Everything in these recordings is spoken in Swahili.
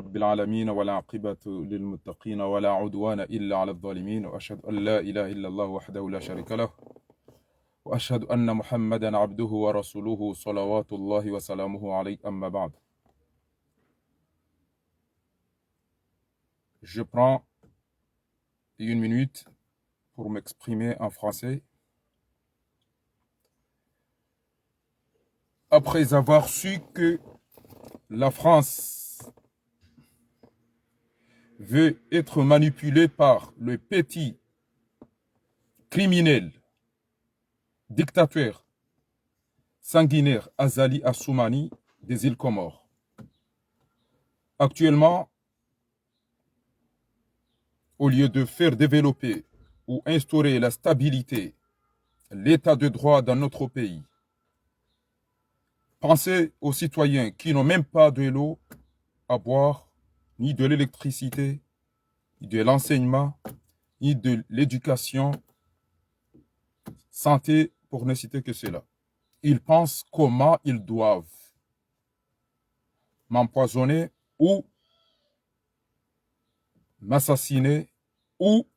رب العالمين والعاقبة للمتقين ولا عدوان إلا على الظالمين وأشهد أن لا إله إلا الله وحده لا شريك له وأشهد أن محمدا عبده ورسوله صلوات الله وسلامه عليه أما بعد. Je prends une minute pour m'exprimer en français. Après avoir su que la France veut être manipulée par le petit criminel, dictateur, sanguinaire Azali Assoumani des îles Comores. Actuellement, au lieu de faire développer ou instaurer la stabilité, l'état de droit dans notre pays, pensez aux citoyens qui n'ont même pas de l'eau à boire, ni de l'électricité, ni de l'enseignement, ni de l'éducation, santé, pour ne citer que cela. Ils pensent comment ils doivent m'empoisonner ou m'assassiner ou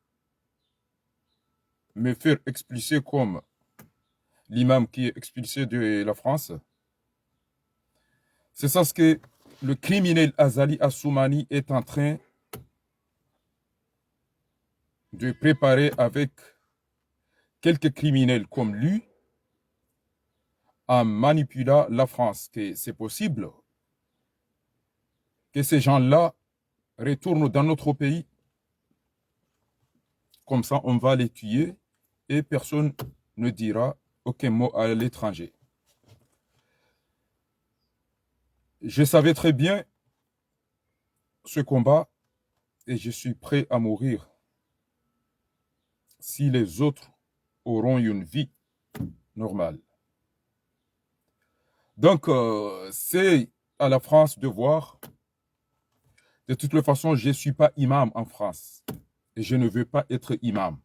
me faire expulser comme l'imam qui est expulsé de la France. C'est ça ce que le criminel Azali Assoumani est en train de préparer avec quelques criminels comme lui en manipulant la France. Que c'est possible que ces gens-là retournent dans notre pays. Comme ça, on va les tuer et personne ne dira aucun mot à l'étranger. Je savais très bien ce combat et je suis prêt à mourir si les autres auront une vie normale. Donc, c'est à la France de voir. De toute façon, je ne suis pas imam en France et je ne veux pas être imam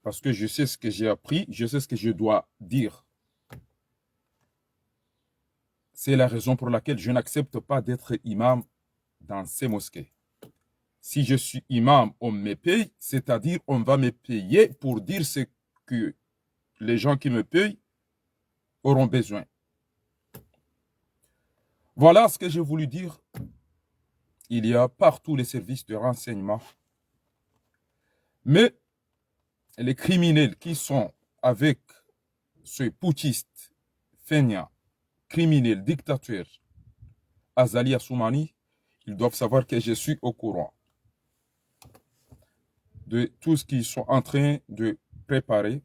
parce que je sais ce que j'ai appris, je sais ce que je dois dire. C'est la raison pour laquelle je n'accepte pas d'être imam dans ces mosquées. Si je suis imam, on me paye, c'est-à-dire on va me payer pour dire ce que les gens qui me payent auront besoin. Voilà ce que j'ai voulu dire. Il y a partout les services de renseignement. Mais les criminels qui sont avec ce putschiste, feignant, criminel, dictateur, Azali Assoumani, ils doivent savoir que je suis au courant de tout ce qu'ils sont en train de préparer.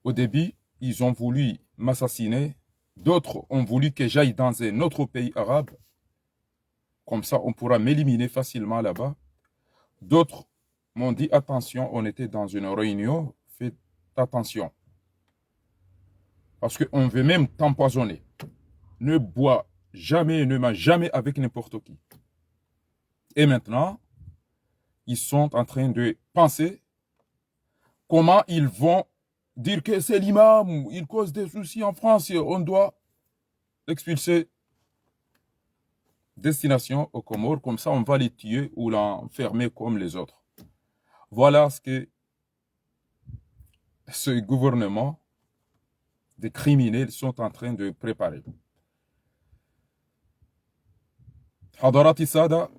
Au début, ils ont voulu m'assassiner. D'autres ont voulu que j'aille dans un autre pays arabe. Comme ça, on pourra m'éliminer facilement là-bas. D'autres m'ont dit, attention, on était dans une réunion, faites attention. Parce qu'on veut même t'empoisonner. Ne bois jamais, ne mange jamais avec n'importe qui. Et maintenant, ils sont en train de penser comment ils vont dire que c'est l'imam, il cause des soucis en France et on doit l'expulser. Destination aux Comores, comme ça on va les tuer ou l'enfermer comme les autres. Voilà ce que ce gouvernement des criminels sont en train de préparer. حضرات السادة،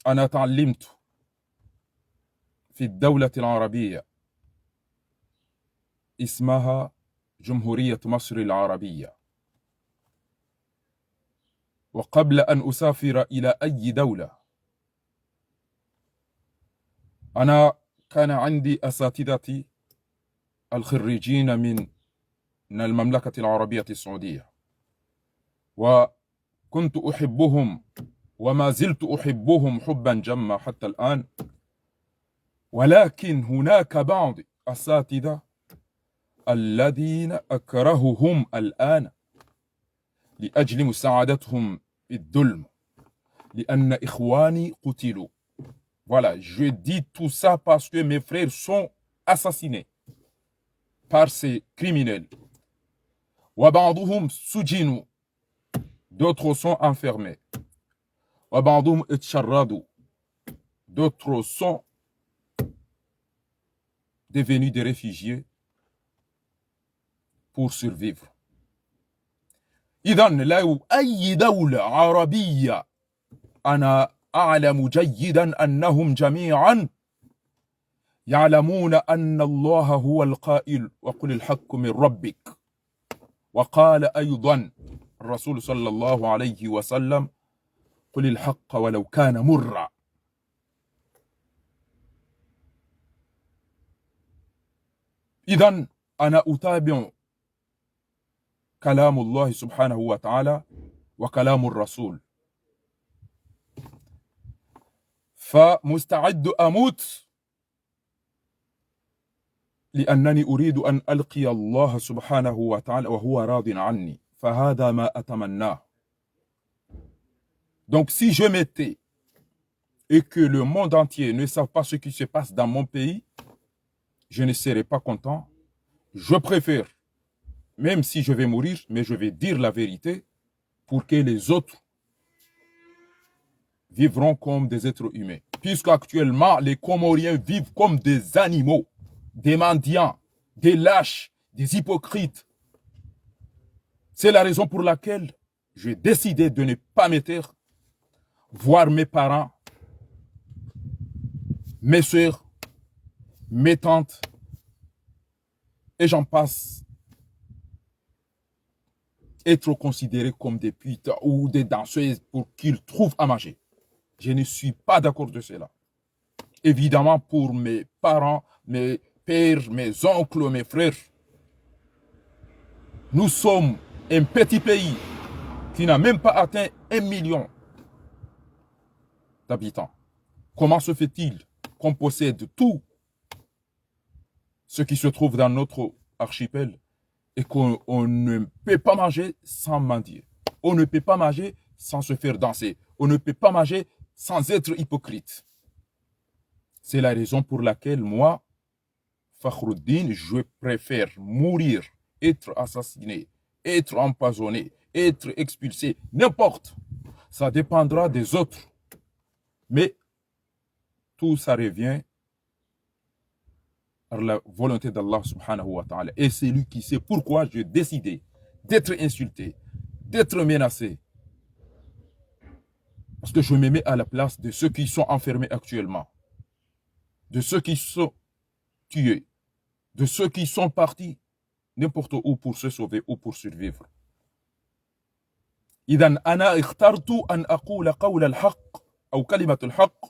أنا تعلمت في الدولة العربية اسمها جمهورية مصر العربية، وقبل أن أسافر إلى أي دولة أنا كان عندي أساتذتي الخريجين من المملكة العربية السعودية، وكنت أحبهم وما زلت أحبهم حبا جما حتى الآن. ولكن هناك بعض أساتذة الذين أكرههم الآن لأجل مساعدتهم بالظلم لأن إخواني قتلوا. Voilà, je dis tout ça parce que mes frères sont assassinés par ces criminels. وبعضهم سجنوا, d'autres sont enfermés. وَبَعْضُهُمْ اتشردوا. D'autres sont devenus des réfugiés pour survivre. إذن لو أي دولة عربية أنا أعلم جيدا أنهم جميعا يعلمون أن الله هو القائل وقل الحق من ربك. وقال أيضا الرسول صلى الله عليه وسلم قل الحق ولو كان مرا. إذن أنا أتابع كلام الله سبحانه وتعالى وكلام الرسول، فمستعد أموت لأنني أريد أن ألقي الله سبحانه وتعالى وهو راض عني، فهذا ما أتمناه. Donc si je m'étais et que le monde entier ne savent pas ce qui se passe dans mon pays, je ne serais pas content. Je préfère, même si je vais mourir, mais je vais dire la vérité pour que les autres vivront comme des êtres humains. Puisqu'actuellement, les Comoriens vivent comme des animaux, des mendiants, des lâches, des hypocrites. C'est la raison pour laquelle j'ai décidé de ne pas me taire, voir mes parents, mes soeurs, mes tantes, et j'en passe, être considérés comme des putes ou des danseuses pour qu'ils trouvent à manger. Je ne suis pas d'accord de cela. Évidemment, pour mes parents, mes pères, mes oncles, mes frères, nous sommes un petit pays qui n'a même pas atteint 1 million d'habitants. Comment se fait-il qu'on possède tout ce qui se trouve dans notre archipel et qu'on ne peut pas manger sans mendier? On ne peut pas manger sans se faire danser. On ne peut pas manger sans être hypocrite. C'est la raison pour laquelle moi, Fakhruddin, je préfère mourir, être assassiné, être empoisonné, être expulsé, n'importe. Ça dépendra des autres. Mais tout ça revient à la volonté d'Allah subhanahu wa ta'ala. Et c'est lui qui sait pourquoi j'ai décidé d'être insulté, d'être menacé. Parce que je me mets à la place de ceux qui sont enfermés actuellement, de ceux qui sont tués, de ceux qui sont partis n'importe où pour se sauver ou pour survivre. إذن أنا اخترت أن أقول قول الحق أو كلمة الحق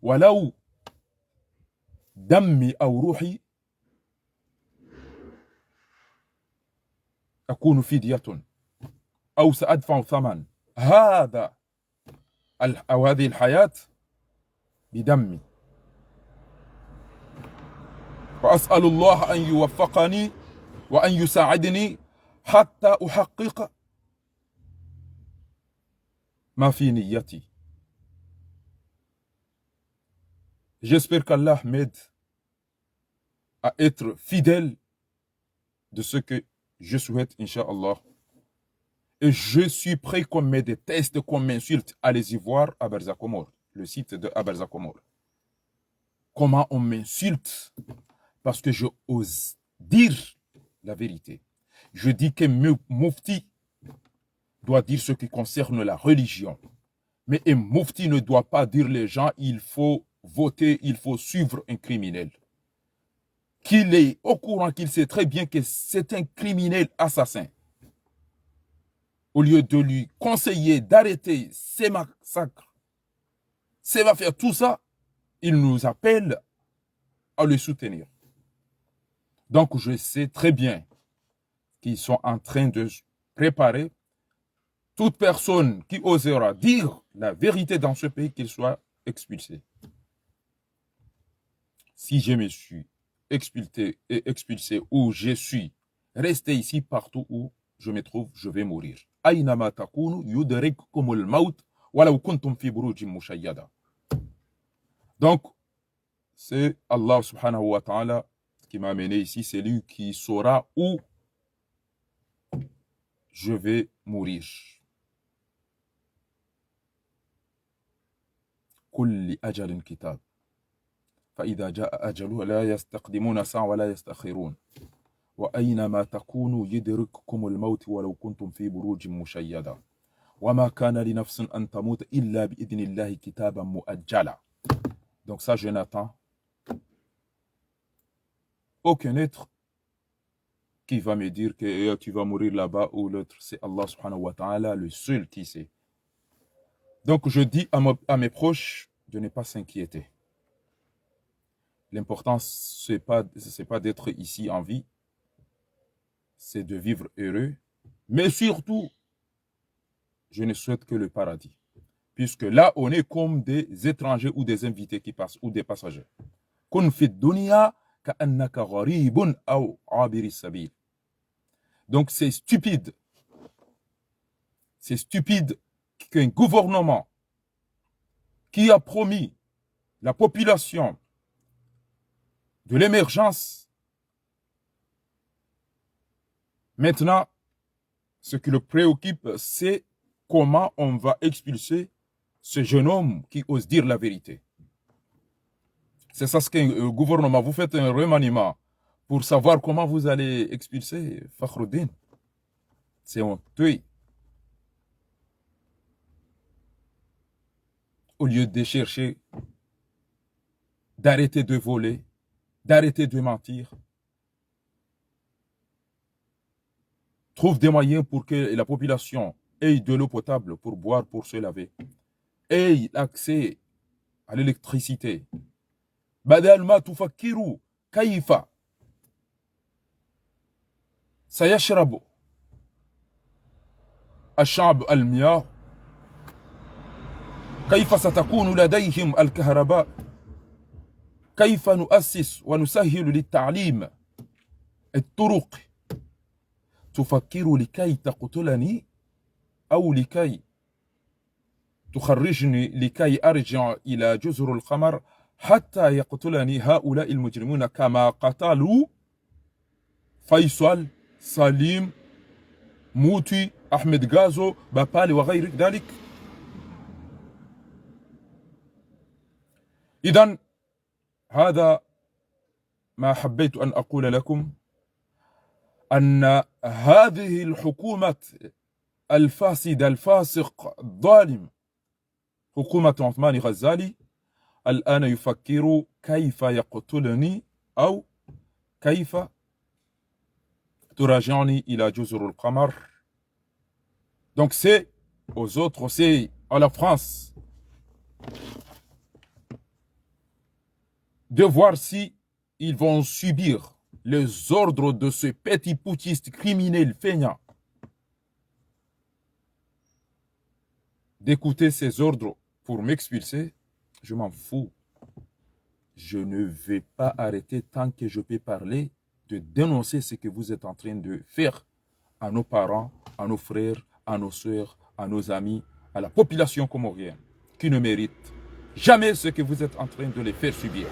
ولو دمي أو روحي أكون فدية أو سأدفع ثمن هذا أو هذه الحياة بدمي. وأسأل الله أن يوفقني وأن يساعدني حتى أحقق ما في نيتي. J'espère qu'Allah m'aide à être fidèle de ce que je souhaite, Inch'Allah. Et je suis prêt qu'on me déteste, qu'on m'insulte. Allez-y voir à Berzakomor, le site de Aberzakomor. Comment on m'insulte parce que je ose dire la vérité. Je dis que Mufti doit dire ce qui concerne la religion. Mais un Mufti ne doit pas dire les gens, il faut voter, il faut suivre un criminel. Qu'il est au courant, qu'il sait très bien que c'est un criminel assassin. Au lieu de lui conseiller d'arrêter ces massacres, ça va faire tout ça, il nous appelle à le soutenir. Donc je sais très bien qu'ils sont en train de préparer toute personne qui osera dire la vérité dans ce pays, qu'il soit expulsé. Si je me suis expulsé ou je suis resté ici partout où je me trouve, je vais mourir. أينما تكونوا يدرككم الموت ولو كنتم في بروج مشيدة. Donc, c'est Allah subhanahu wa ta'ala qui m'a amené ici, c'est lui qui saura où je vais mourir. لكل أجل كتاب فإذا جاء أجله لا يستقدمون ساعة ولا يستأخرون وأينما تكونوا يدرككم الموت ولو كنتم في بروج مشيدة وما كان لنفس أن تموت إلا بإذن الله كتابا مؤجلا. Donc ça, je n'attends aucun être qui va me dire que tu vas mourir là-bas ou l'autre. C'est Allah subhanahu wa ta'ala, le seul qui sait. Donc je dis à mes proches de ne pas s'inquiéter. L'important, c'est pas d'être ici en vie, c'est de vivre heureux. Mais surtout, je ne souhaite que le paradis. Puisque là, on est comme des étrangers ou des invités qui passent, ou des passagers. Kun fi dunya ka'annaka gharibun aw abiri sabil. Donc c'est stupide. C'est stupide qu'un gouvernement qui a promis la population de l'émergence, maintenant, ce qui le préoccupe, c'est comment on va expulser ce jeune homme qui ose dire la vérité. C'est ça ce qu'un gouvernement, vous faites un remaniement pour savoir comment vous allez expulser Fakhruddin. C'est honteux. Au lieu de chercher, d'arrêter de voler, d'arrêter de mentir, trouve des moyens pour que la population ait de l'eau potable pour boire, pour se laver, ait accès à l'électricité. بدل ما تفكروا كيف سيشرب الشعب المياه، كيف ستكون لديهم الكهرباء، كيف نؤسس ونسهل للتعليم الطرق، تفكر لكي تقتلني أو لكي تخرجني لكي أرجع إلى جزر القمر حتى يقتلني هؤلاء المجرمون كما قتلوا فيصل، سليم، موتي، أحمد غازو، بابالي وغير ذلك. إذن هذا ما حبيت أن أقول لكم، أن هذه الحكومة الفاسدة الفاسق الظالم حكومة عثمان غزالي الآن يفكر كيف يقتلني أو كيف تراجعني إلى جزر القمر. Donc c'est aux autres, c'est à la France de voir si ils vont subir les ordres de ce petit putschiste criminel feignant, d'écouter ces ordres pour m'expulser. Je m'en fous. Je ne vais pas arrêter tant que je peux parler de dénoncer ce que vous êtes en train de faire à nos parents, à nos frères, à nos soeurs, à nos amis, à la population comorienne qui ne mérite jamais ce que vous êtes en train de les faire subir.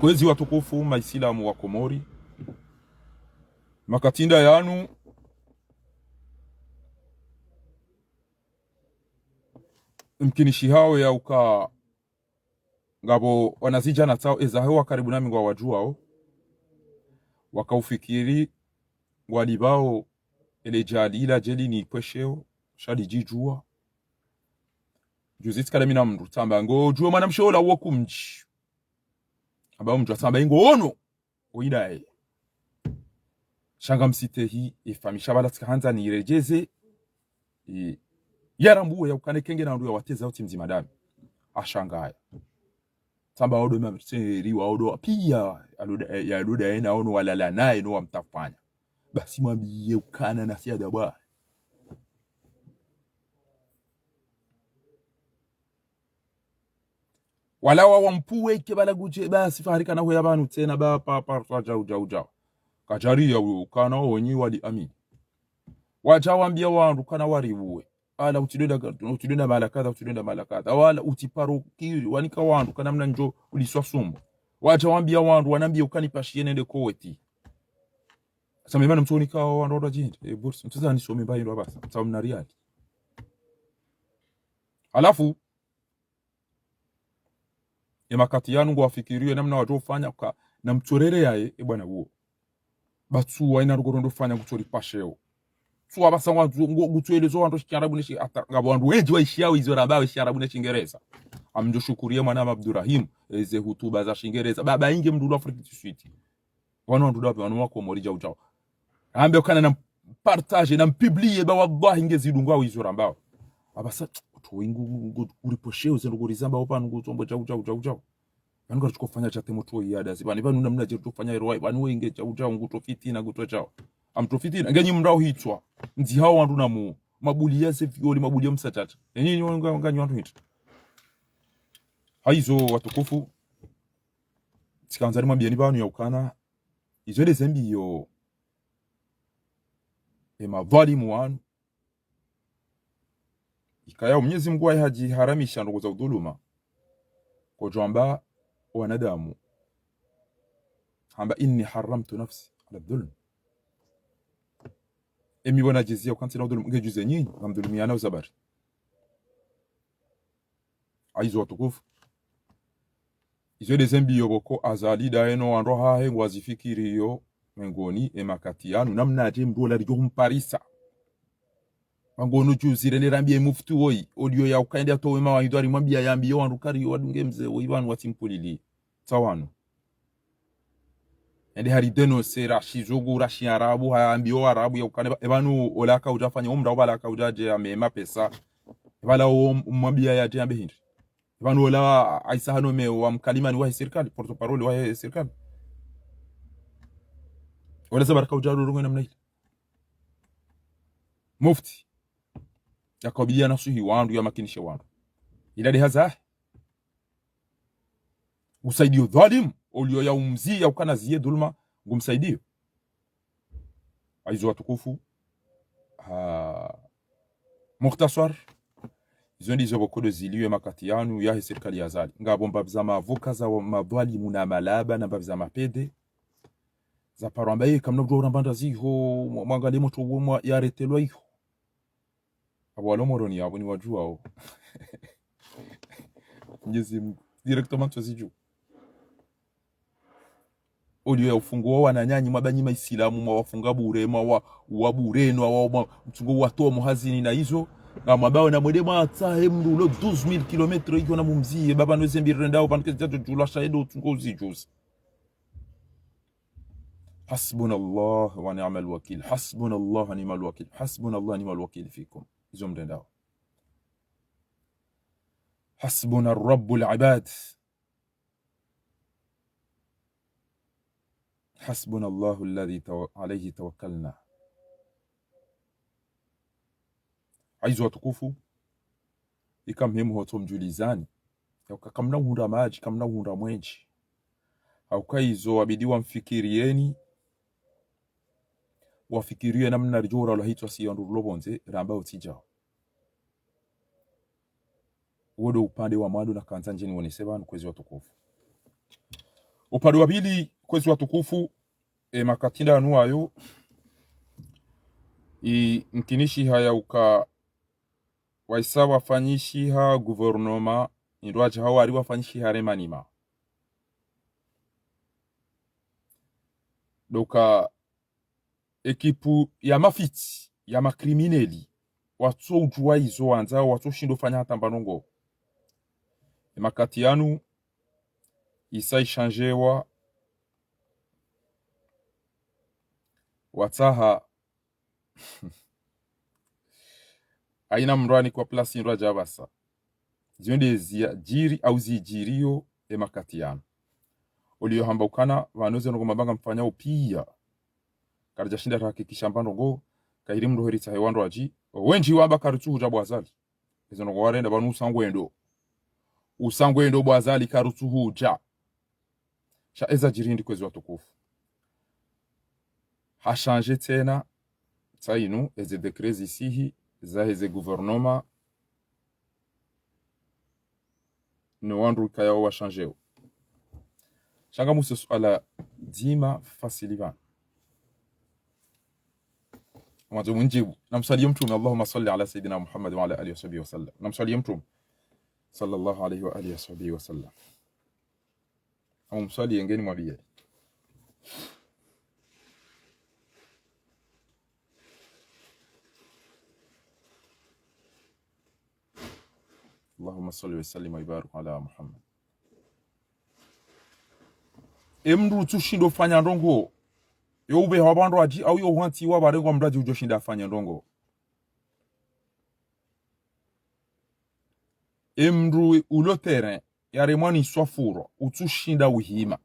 Kwezi watukufu Maislamu wa Komori, makatinda yanu mkinishi hao ya uka ngabo wanazijana zao ezahewa karibu nami ngwa wajuao wakaufikiri walibao ele jalila jeli ni kwesheo shali jijua juzitsi kala mina mndu tamba ngo juo mwana mshola wo kumji aba mndu tamba ngo ono oidae shanga msite hii ifamisha bala tsikaanza ni rejeze yarambuwe ya ukane kenge na ndu ya wateza uti mzima dami ashangaya tamba odo mamseri wa odo pia ya aluda ena ono walala naye no wamtafanya basi mwambie ukana na siada bwa wala wampuwe kebala guje basi farika na hoya banu tena ba pa jau kajari ya ukana onyi wali amin wajawambia wandu kana waribuwe ala utidenda malakadha wala utiparo ki wanika wandu kana mna njo uliswasumbu wajawambia wandu wanambia ukanipashie nende koweti samebana mtoni kao wandu wajinde bursi mtazani nisome bayi ndo basa sababu na riadi alafu makati yanu wafikirie namna wajofanya na mchorere yae bwana huo batu waina rugorondo fanya guchori pasheo so abasangwa gutwelezo wandu shikarabu neshi atangabo wandu weji waishiao izo rabawe shikarabu neshi Ingereza amjo shukurie mwana Abdurrahim eze hutuba za Shingereza baba inge mdudu Afrika Kusini wana wandu dabe wana wako morija ujao ambe kana na partage na publier ba wallahi ngezidungwa izo rabawe abasa to wingu uriposheo zendo gurizamba opanu gutombo chau vanhu kufanya chate moto yada zibani vanhu namna je kufanya roi vanhu wenge chaucha nguto fitina guto chao amtofitina ngenyi mndao hitwa nzi hao wandu namu mabuli yase fioli mabuli msatata yenyi nganyi wandu hit haizo watukufu sikanzari mwambieni vanhu ya ukana izo dezembi yo mavalimu wanu ikaya Mwenyezi Mungu haji haramisha ndugu za udhuluma kwa jamba wanadamu hamba inni haramtu nafsi ala dhulm emi wana jizia kwa ntina udhulum ngejuze nyinyi ngamdhulumiana uzabari aizo watukufu izo dezembi yoboko azali daeno wando hahe ngwazifikiri yo mengoni makati yanu namna je mdola ryo mparisa mangono juzire nerambie muftu woi audio ya ukaenda to wema waidwari mwambia yambi yo wandu kari yo wadunge mze oibanu watimpulili tawano ende hari deno sera shizogo rashi arabu hayambi yo arabu ya ukane ebanu olaka ujafanya umra obalaka ujaje amema pesa bala mwambia ya jambe hindi ebanu ola aisa hano me wa mkalimani wa serikali porto parole wa serikali wala sabaraka ujaro rungo namna hili mufti yakabilia nasuhi wandu ya makinishe wandu idadi haza usaidio dhalim ulio ya umzi ya ukana ziye dhulma ngumsaidio aizo watukufu mukhtasar izo ndizo bokodo ziliwe makati yanu ya serikali ya zali ngabo mbabza mavuka za madhalimu na malaba na mbabza mapede za parambaye kamna bjo rambanda ziho mwangalie moto woma yaretelwa iho abalo moroni abo ni wajua ao Mwenyezi Mungu directement tuziju audio ya ufunguo wananyanyi mabanyi maislamu mwawafunga bure wa bureno wa mtungo watoa muhazini na hizo na mabao na mwede mata hemrulo 12000 km iko na mumzie baba nweze mbirendao pankeza jula shaido tungo zijus hasbunallah wa ni'mal wakil hasbunallah wa ni'mal wakil hasbunallah wa ni'mal wakil fikum izo mdendao حسبنا الرب العباد حسبنا الله الذي عليه توكلنا aizo watukufu ikamhemu hoto mjulizani kamna uhunda maji kamna uhunda mwenji haukaizo wabidiwa mfikirieni wafikirie namna rijora la hitwa siyandu lobonze ramba utijao wodo upande wa mwadu na kanzanje ni wonesebanu kwezi watukufu upande wa pili kwezi watukufu makatinda anuayo mkinishi haya uka waisa wafanyishi ha guvernoma indwaje hawa ari wafanyishi ha remanima doka ekipu ya mafiti ya makrimineli watu ujua izo wanza watu shindo fanya hata mbanongo makati yanu isa ishanjewa wataha aina mrani kwa plasi nraja basa zionde jiri au zijirio makati yanu ulio hamba ukana vanoze ngo mabanga mfanya upia karja shinda hakikisha mbanongo kairi mroheri tsahe wandu aji wenji waba karutu jabwa azali izo ngo warenda banu usangwendo bwazali karutu huja sha eza jirindi kwezi watukufu ha changer tena sainu eze dekrezi sihi za heze guvernoma no wandu kaya wa changeo shanga musu swala dima fasilivan mwanzo mjibu namsalia mtume Allahumma salli ala sayidina Muhammad wa ala alihi wa sahbihi wa sallam namsalia mtume sallallahu alayhi wa alihi wa sahbihi wa sallam au mswali yengeni mwambie Allahumma salli wa sallim wa barik ala Muhammad. Emru tushindo fanya ndongo yo ube habandu aji au yo hanti wa barengo mraji ujoshinda fanya ndongo. Emru ulo terrain yare mwani swafuro utushinda uhima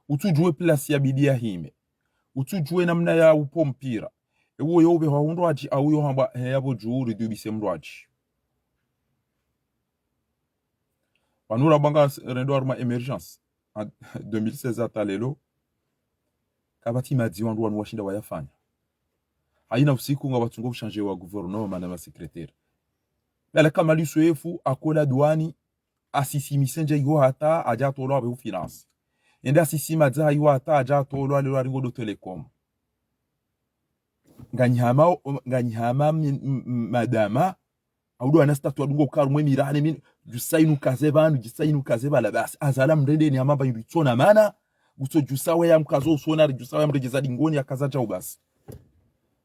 utujue place ya bidia hime utujue namna ya upo mpira ewo yo ube habandu aji au yo hamba yabo juuri dubise mru aji panura banga rendo arma emergence en 2016 atalelo kabati madi wandu wanu washinda wayafanya haina usiku nga watungo kushanje wa gouvernement na secrétaire bela kama lisoefu akola douani asisi misenje yo hata aja tolo abe finance enda asisi madza yo hata aja tolo ale ringo do telecom nganyama madama audo anastatu adungo karumwe mirane min jusainu kazebandu jusainu kazebala basi azala mrende ni amamba yitsona mana guso jusawe ya mkazo usona jusawe ya mrejeza dingoni akazacha ubasi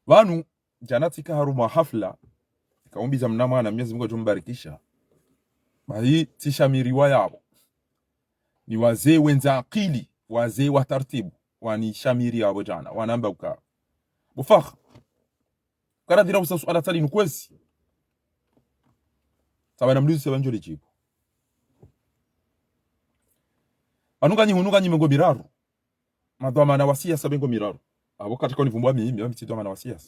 wanu janatika haruma hafla kaombiza mnama na Mwenyezi Mungu ajumbarikisha bali tishamiriwa yao ni wazee wenza akili wazee wa taratibu wani shamiri yao jana wanamba uka bufakh kara dira usa suala tali nukwezi sabana mluzi sabanjo lijibu anukanyi hunukanyi mengo miraru madwa na wasia sabengo miraru abo katika nivumbwa mimi mitidwa na wasia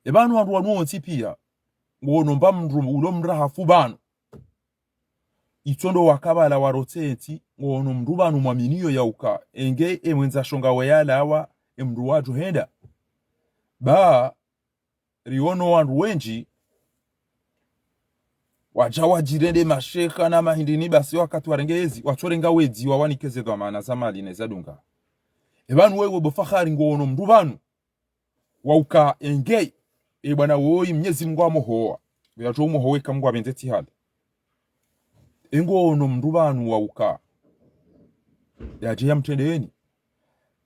ebanu wandu wanonzi pia ngono mbamru ulo mrahafu banu itondo wakabala waroteti ngono mrubanu mwaminiyo yauka enge emwenza shonga wayala awa emruwaju henda ba riono wandu wenji wajawa jirende masheka na mahindini basi wakati warengezi watorenga wedi wawanikeze kwa maana zamali nezadunga ebanu wewe bofakhari ngono mrubanu wauka enge bwana woi Mwenyezi Mungu amohoa byato umuhoweka Mungu abenzeti hali engono mrubanu wauka yaje yamtendeni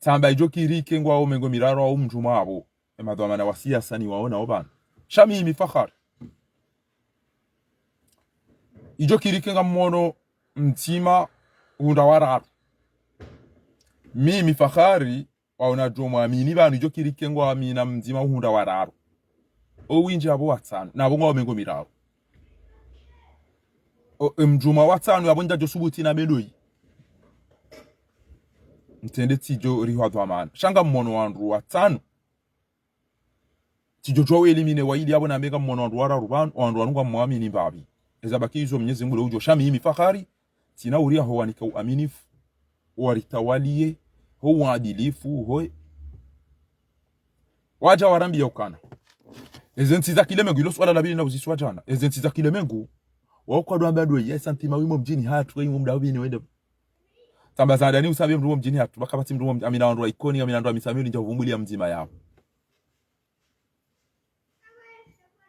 tamba ijo kirike ngwa omengo miraro au mjuma abo emadwa na wasia sani waona obana shami mifakhari ijo kirike ngamono mtima unda wararo mimi fakhari waona joma amini banu ijo kirike ngwa amina mtima unda wararo owinje abo watano nabo ngo mengo miraro mjuma watano yabonja jo subuti na meloyi ntende tijo rihwadwa amana shanga mmono wandu watano tijo jo elimine waili abo na mega mmono wandu wara rubanu wandu wanungwa muamini babi ezabaki izo Mwenyezi Mungu ujo shami imi fakhari tina uria ho wanika uaminifu waritawalie ho uadilifu ho waja warambi yokana ezenti za kilemengu ilo swala la bili na uziswa jana ezenti za kilemengu wako ndo ambado yesantima wimo mjini hatu wimo mdawi ni wende tambaza ndani usabe mrumo mjini hatu bakabati mrumo amina ndo ikoni amina ndo misamiri nje uvumbulia mzima yao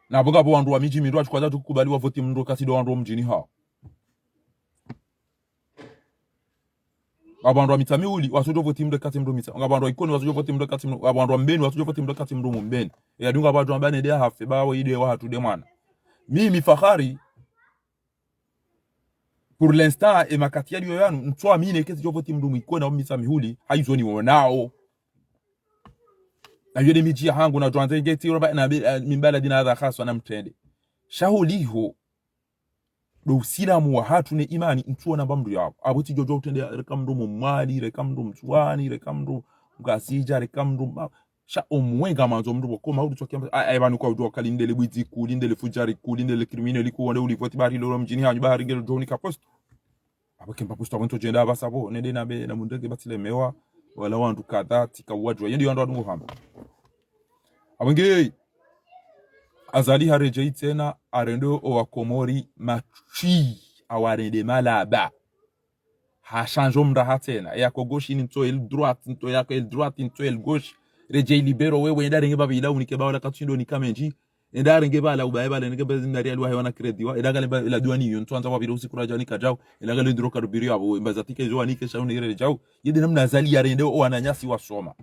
na boga bo ndo miji mindo achukwaza tukubaliwa voti mndo kati ndo ndo mjini hao abandu mitamiuli wasujo voti mndo kati mndo mita ngabandu ikoni wasujo voti mndo kati mndo abandu mbeni wasujo voti mndo kati mndo mbeni ya dunga abandu ambane dia hafe bawo ide wa hatu de mwana mimi fakhari pour l'instant et makatia liyo yanu mtwa mine kesi jo voti mndo ikoni na mitamihuli haizoni wonao na yede miji hangu na tuanze ngeti roba na mimbala dina hadha khaswa na mtende shahuliho do silamu wa hatu ne imani mtuona bamdu yao abuti jojo utende rekamdu mumali rekamdu mtuani rekamdu mgasija rekamdu sha omwenga manzo mdu bokoma udu tokia ayibanu kwa udu kalindele bwiti kulindele fujari kulindele criminal ku wonde ulivoti bari lolo mjini hanyu bari ngelo joni ka post abakemba post abantu jenda basabo nende na be na mundege batile mewa wala wandu kadha tika wajwa yendi wandu wadungu hamba abenge azali harejei tena arendo o wakomori machi awarende malaba ha chanjo mda tena ya ko gauche into el droite into el gauche rejei libero wewe enda ringe babila unike bawala katundo ni kamenji enda renge bala ubaye bala nge bazi ndari alwa hewana credit wa enda gale la duani yon twanza wa virusi kura jani kajao enda gale ndro karubiri abo mbazatike zo anike shauni ire jao yede namna azali yare ndo wananyasi wasoma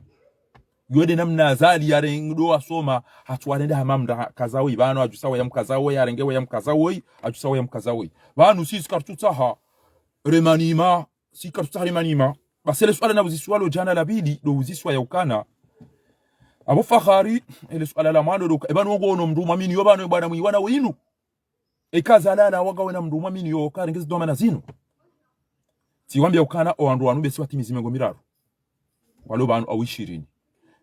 yode namna azali yare ndo wasoma hatwarende hamamda kazawo ibano ajusawa ya mkazawo yare ngewe ya mkazawo ajusawa ya mkazawo banu sisi kartutaha remanima si kartutaha remanima basele swala na uziswalo jana labidi do uziswa ya ukana abo fakhari ele swala la mando do ebanu ngo no mnduma mini yo banu bwana mwiwana winu ekazalala waga wena mnduma mini yo kare ngezi doma na zinu tiwambia ukana o andu anube siwati mizimengo miraru walo banu au 20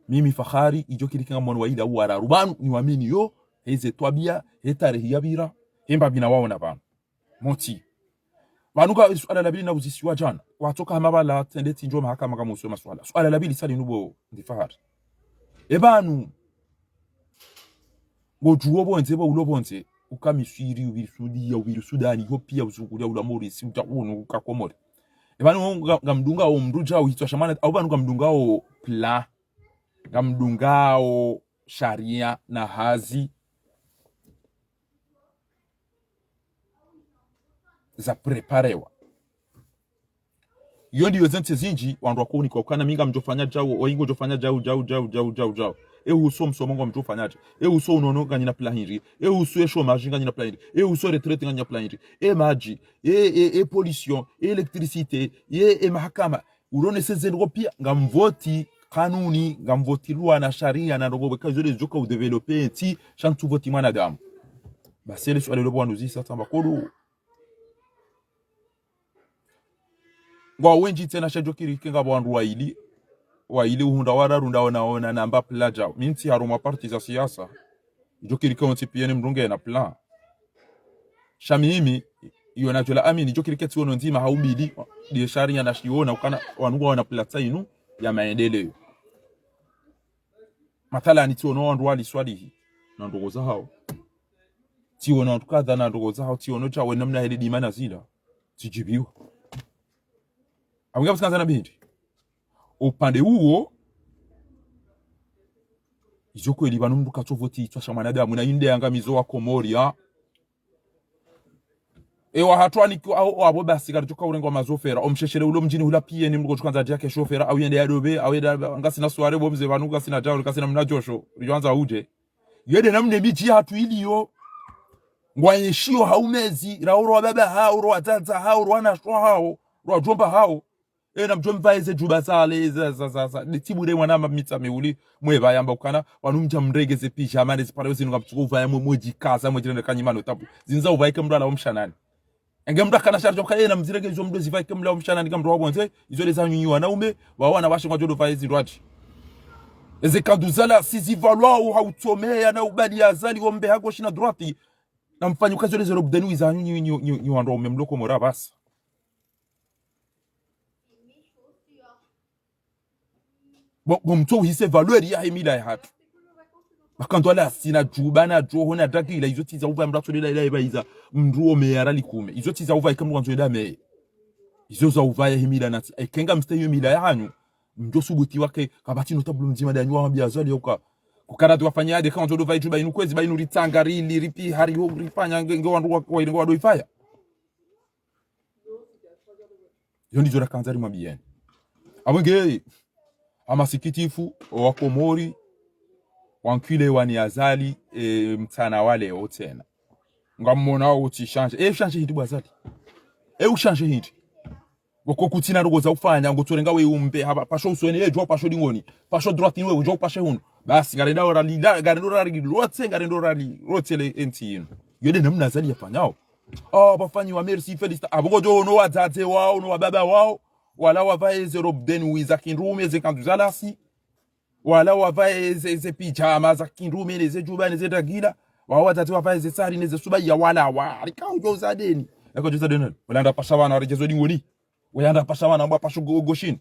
mimi fakhari ijo kirikinga mwana waida uwara rubanu ni wamini yo heze twabia hetare yabira hemba bina wao na banu moti banu ka swala labili na uzisiwa jana watoka hamabala tendeti njo mahakama kama usoma swala labili sali nubo ndi fakhari ebanu ngojuwo bonze ba ulobonze ukamiswiri ubirisudia ubirusudani hopia uzukulia ulamori si utakuno ukakomore ebanu ngamdunga o mruja uhitwa shamana au banu ngamdunga o plan ngamdunga o sharia na hazi za preparewa yondi yozente zinji wandu wakoni kwa ukana minga mjofanya jao oingo jofanya jao uso msomongo mjofanyaje uso unono ganyina plahiri uso esho margin ganyina plahiri uso retraite ganyina plahiri maji pollution électricité mahakama urone sezengo pia ngamvoti kanuni ngamvoti lwa na sharia na ndogo kazo les joka ou développer ti chantu voti mwanadamu basele swale lobo wanuzisa tamba kodo ngwa wenji tena shajokiri kenga bwandu waili uhunda wararunda ona namba plaja minti haruma parti za siasa jokiri konti piene mrunge na plan shamimi iyo najola amini jokiri keti wono nzima haubili die sharia na shiona ukana wanugwa wana plata inu ya maendeleo matala ni tiono wandu wali swali na ndogo za hao tiono tukadha na ndogo za hao tiono chawe namna hili dimana zila tijibiwa abunga busanza na bindi upande huo izoko elibanu mbuka tovoti twasha mwanadamu na inde angamizo wa Komoria ewa hatwani ko abo basigara joka urengo mazofera omsheshele ulo mjini hula pie ni mrugo tukanza jake shofera au yende yadobe au yenda ngasi na sware bomze banu ngasi na jawo ngasi na mnajosho rianza uje yede namne miji hatu iliyo ngwanyeshio haumezi rauro wa baba hao ro watanza hao ro wana shwa hao ro jomba hao na mjomba eze juba sale za nitibure mwana mitsa meuli mweba yamba ukana wanumja mregeze pisha amane zipare zinu ngamtuko uvaya mweji kaza mwejirende kanyimano tabu zinza uvaike mdala omshanani enge mdaka kana sharjo kaye na mziregezo mdo zivaike mdala omshanani ngamdo wabonze izole za nyinyi wanaume wawana bashe kwa jodo vaezi rwaji eze kaduzala sizivalwa au hautomea na ubali azali ombe hago shina droiti na mfanyukazi ole zero bdenu za nyinyi wando memloko mora basa bomto uhise valeur ya himila ya hatu bakanto ala sina juba na joho na daki ila izoti za uva mrato ila ibaiza mruo meyara likume izoti za uva ikamru kanzo me izo za uva ya himila na ekenga msteyo himila ya hanyu mjo subuti wake kabati no tablo mzima da nywa mbia zali yoka kukara tu wafanya ade kanzo do vai juba inu kwezi ba inu ritanga rili ripi hari ho ripanya ngo wandu wa ino wado ifaya yondi jora kanzari mabien abenge amasikitifu wa Komori wankule wani azali mtana wale otena ngamona uti change change hindi bwazali uchange hindi boko kutina rugo za ufanya ngotorenga we umbe haba pasho uswene jo pasho dingoni pasho droite we jo pasho hunu basi garenda orali garenda orali rotse garenda orali rotele enti yode namna azali yafanyao bafanyi wa merci felista abogo jo no watate wao no baba wao wala wavae ze robden wiza kinrume ze kanduzalasi wala wavae ze pijama za kinrume ze juba ze dagila watatu wavae ze sari ze suba ya wala wa rikao za deni eko joza deni wala nda pasha wana rejezo dingoni wala nda pasha wana mba pasho goshin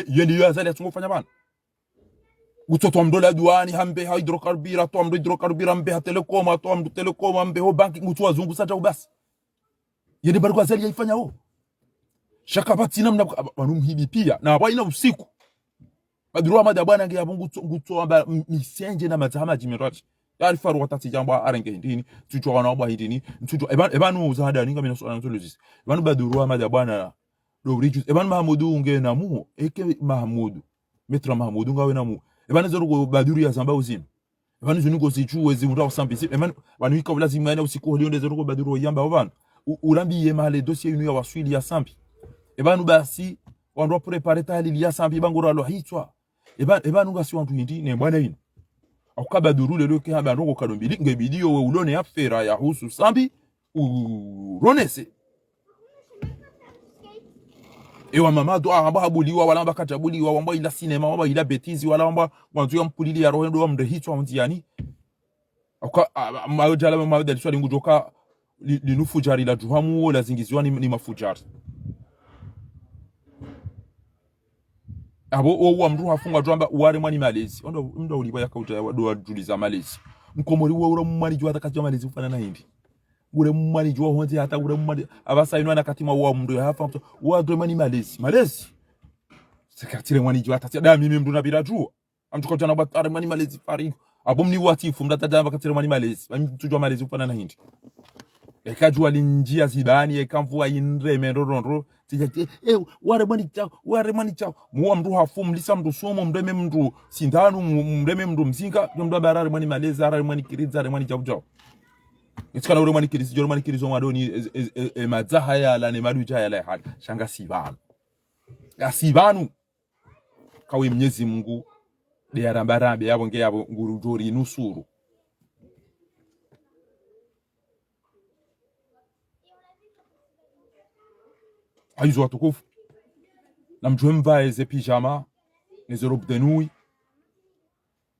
yende yo azali atungofanya bana utoto mdola duani hambe hydrocarbura to mdo hydrocarbura mbe telecom to mdo telecom mbe ho banki ngutu wazungu saja ubasi yende bariko azali yaifanya ho shakabati namna banumhibi pia na baina usiku badruwa mada bwana nge yabungu nguto amba misenje na mazama jimirati yari faru watati jamba arenge hindini tucho wana bwa hindini tucho ebanu uzahada ninga mina so anatologist ebanu baduru amada bwana do rijus ebanu Mahamudu nge namu eke Mahamudu metra Mahamudu ngawe namu ebanu zorugo baduru ya zamba uzim ebanu zunugo sichu wezi mura osambisi ebanu banu ika lazima ene usiku lionde zorugo baduru yamba obanu urambi yema le dossier inu ya waswili ya sambi ebanu basi wandwa prepare tali ya sambi bangura lo hitwa ebanu ngasi wantu hindi ne bwana ino akukabaduru lelo ke haba ndongo kadombili ngebidi we ulone ya fera ya husu sambi uronese ewa mama do amba habuliwa wala amba katabuliwa wamba ila cinema wamba ila betizi wala wamba wantu ya mpulili ya roho ndo mde hitwa mtiani akuka majala mama da swali ngujoka linufujari la duhamu la zingiziwa ni mafujari abo owa mru hafunga jwamba uware mwani malezi ndo uliba yakauta do juliza malezi mkomori wo ura mwani jwa takati malezi ufana na hindi ure mwani jwa honte hata ure mwani abasa ino na katima wa mru hafa wa do mwani malezi sekatire mwani jwa tati da mimi mru na bila jua amtuko jana batare mwani malezi fari abo mni watifu mdata bakatire mwani malezi tujwa malezi ufana na hindi ekajua linjia zidani ekamvua inre merororo tijati ware mani chao muwa mru hafu mlisa mru somo mreme mru sindanu mreme mru mzinga mru barare mani maleza arare mani kiriza arare mani jao itikana ure mani kirizi joro mani kirizo madoni mazaha ya la ne maduja ya la hali shanga sibanu ya sibanu kawe Mwenyezi Mungu de arambarambe yabo nge yabo ngurujori nusuru aizo watukufu na mjue mvae ze pijama neze robe de nuit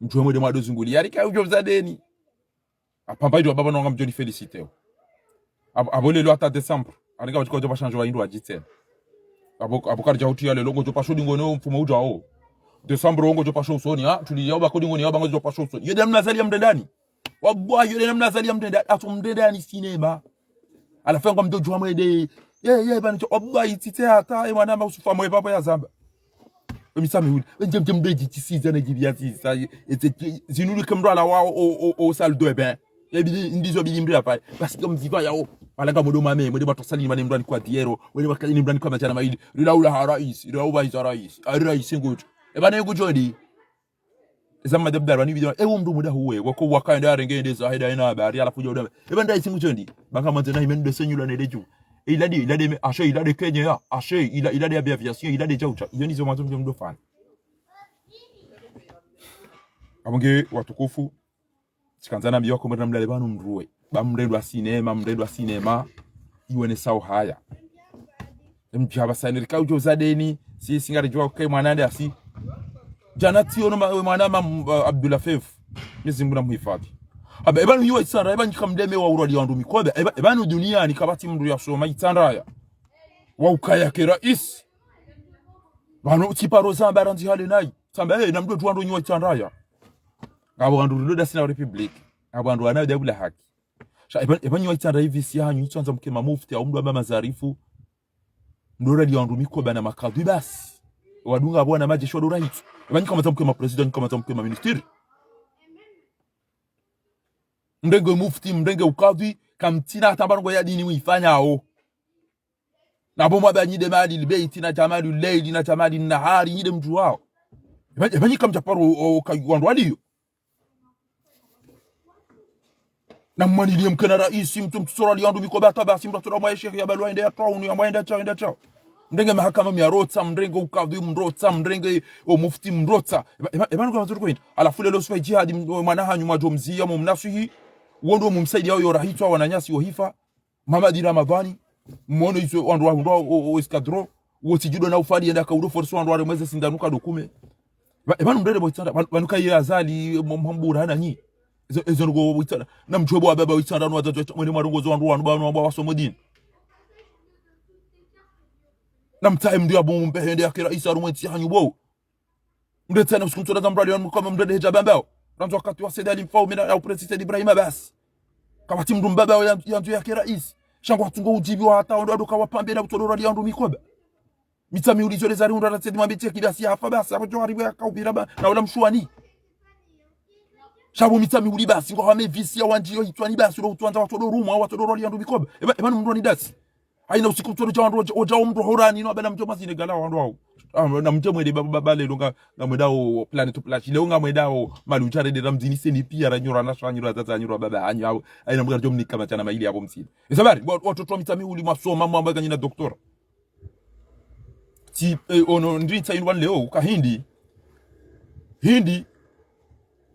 mjue mwede mwado zunguli yari kaya ujo vzadeni apamba ido baba nonga mjoni feliciteo abole lo ata December anika wachiko jopa chanjo wa indu wa jitsen abokari jauti ya lelongo jopa shudi ngone mfuma uja o December ongo jopa show soni tuli yaba kodi ngone yaba ngo jopa show soni yede mnazali ya mdendani wabwa yede mnazali ya mdendani atu mdendani sinema alafenga mdojo wa mwede bani cho oba itite ata mwana ma usufa mwe papa ya zamba emisami huli njem beji tisiza na jibiati sa zinulu kemdwala wa o salle de bain ebi ndizo bilimbre apa parce que mziva yao balanga modo mame mode batosali mane mdwani kwa diero wele bakali mdwani kwa machana maili rilaula harais rilaula izarais arais ngoto bana yego jodi zama dabdar wani video mdu muda huwe wako wakanda rengende za haida ina habari alafu jodo banda isingu jondi banga manzana himende senyula ne deju il a des achats, il a des Kenya, achats, il a des aviations, il a des jaucha. Il y a des hommes qui ont fan. Abonge watukufu sikanzana mbio kwa mremla lebanu mruwe. Ba mredwa cinema iwene sawa haya. Mjaba saini ka ujo zadeni si singari jwa kai mwanande asi. Janati ono mwanama Abdullah Fef. Mwenyezi Mungu namhifadhi. Ebanu yuwa itsanra ebanu kamdeme wa urali wandu mikobe ebanu dunia ni kabati mndu ya soma itsanra wa ukaya ke rais bano tiparo zamba ranzi hali nai samba na mdu tuwandu yuwa itsanra abo wandu ruda sina republic abo wandu anayo dabula haki sha ebanu yuwa itsanra hivi si hanyu itsanza mkema mufti au mdu aba mazarifu ndora li wandu mikobe na makadu basi wadunga abo na majeshi wadura hitu ebanu kama mkema president kama mkema ministeri mrenge mufti mrenge ukadhi kamtina atabango ya dini uifanya hao na bomba banyide mali albayt na jamali al-layl na jamali an-nahari nyide mtu wao banyi kamchaparo kaywandu aliyo na mwani mkana rais mtu mtusora liandu mikobata basi mtu mwa sheikh ya balwa ende town ya mwenda chao mrenge mahakama miarotsa mrenge ukadhi mrotsa mrenge mufti mrotsa ebanu kwa mzuri kwenda alafu lelo swa jihad mwana hanyu mwadomzia mumnasihi wondo mumsaidia yo rahitwa wananyasi ohifa Mamadi Ramadhani mmono izo wandu o escadron wotijudo na ufadi enda ka udo force wandu wale mweze sindanuka dokume ebanu mrede boitanda banuka ye azali mhambura hana nyi ezo ngo boitanda na mjobo wa baba boitanda no wazato mwene marongozo wandu banu wasomodini na mtae mdu ya bomu mpehende akira isa rumweti hanyu bo mrede na msukumtoda zambrali wandu kama mrede hejabambao ranzo wakati wa sedali mfao mina ya upresite Ibrahim basi kama timu mbaba yanzu ya rais shangwa tungo ujibi wa hata ndo kawapambe na kutolora liandu mikoba mitami ulizole zari ndo ratsedi mwambie kidasi hafa basi hapo jo haribu ya kaubira ba na ula mshwani Shabo mitami uli basi ngo hame visi ya wanjiyo hitwani basi ro tuanza watodo rumu au watodo roli andu bikoba eba mndo ni dasi aina usiku mtodo cha wandu oja mndo horani no abana mjo mazine gala wandu au na mjo mwede baba le longa ngamwedao planet plash le nga mwedao malujare de ramzini seni pia ranyura na shanyura zaza nyura baba anyu au aina mga jomni kama chana maili hapo msini isabari watoto mitami uli masoma mambo ganyina doktora ti ono ndritsa inwan leo ka hindi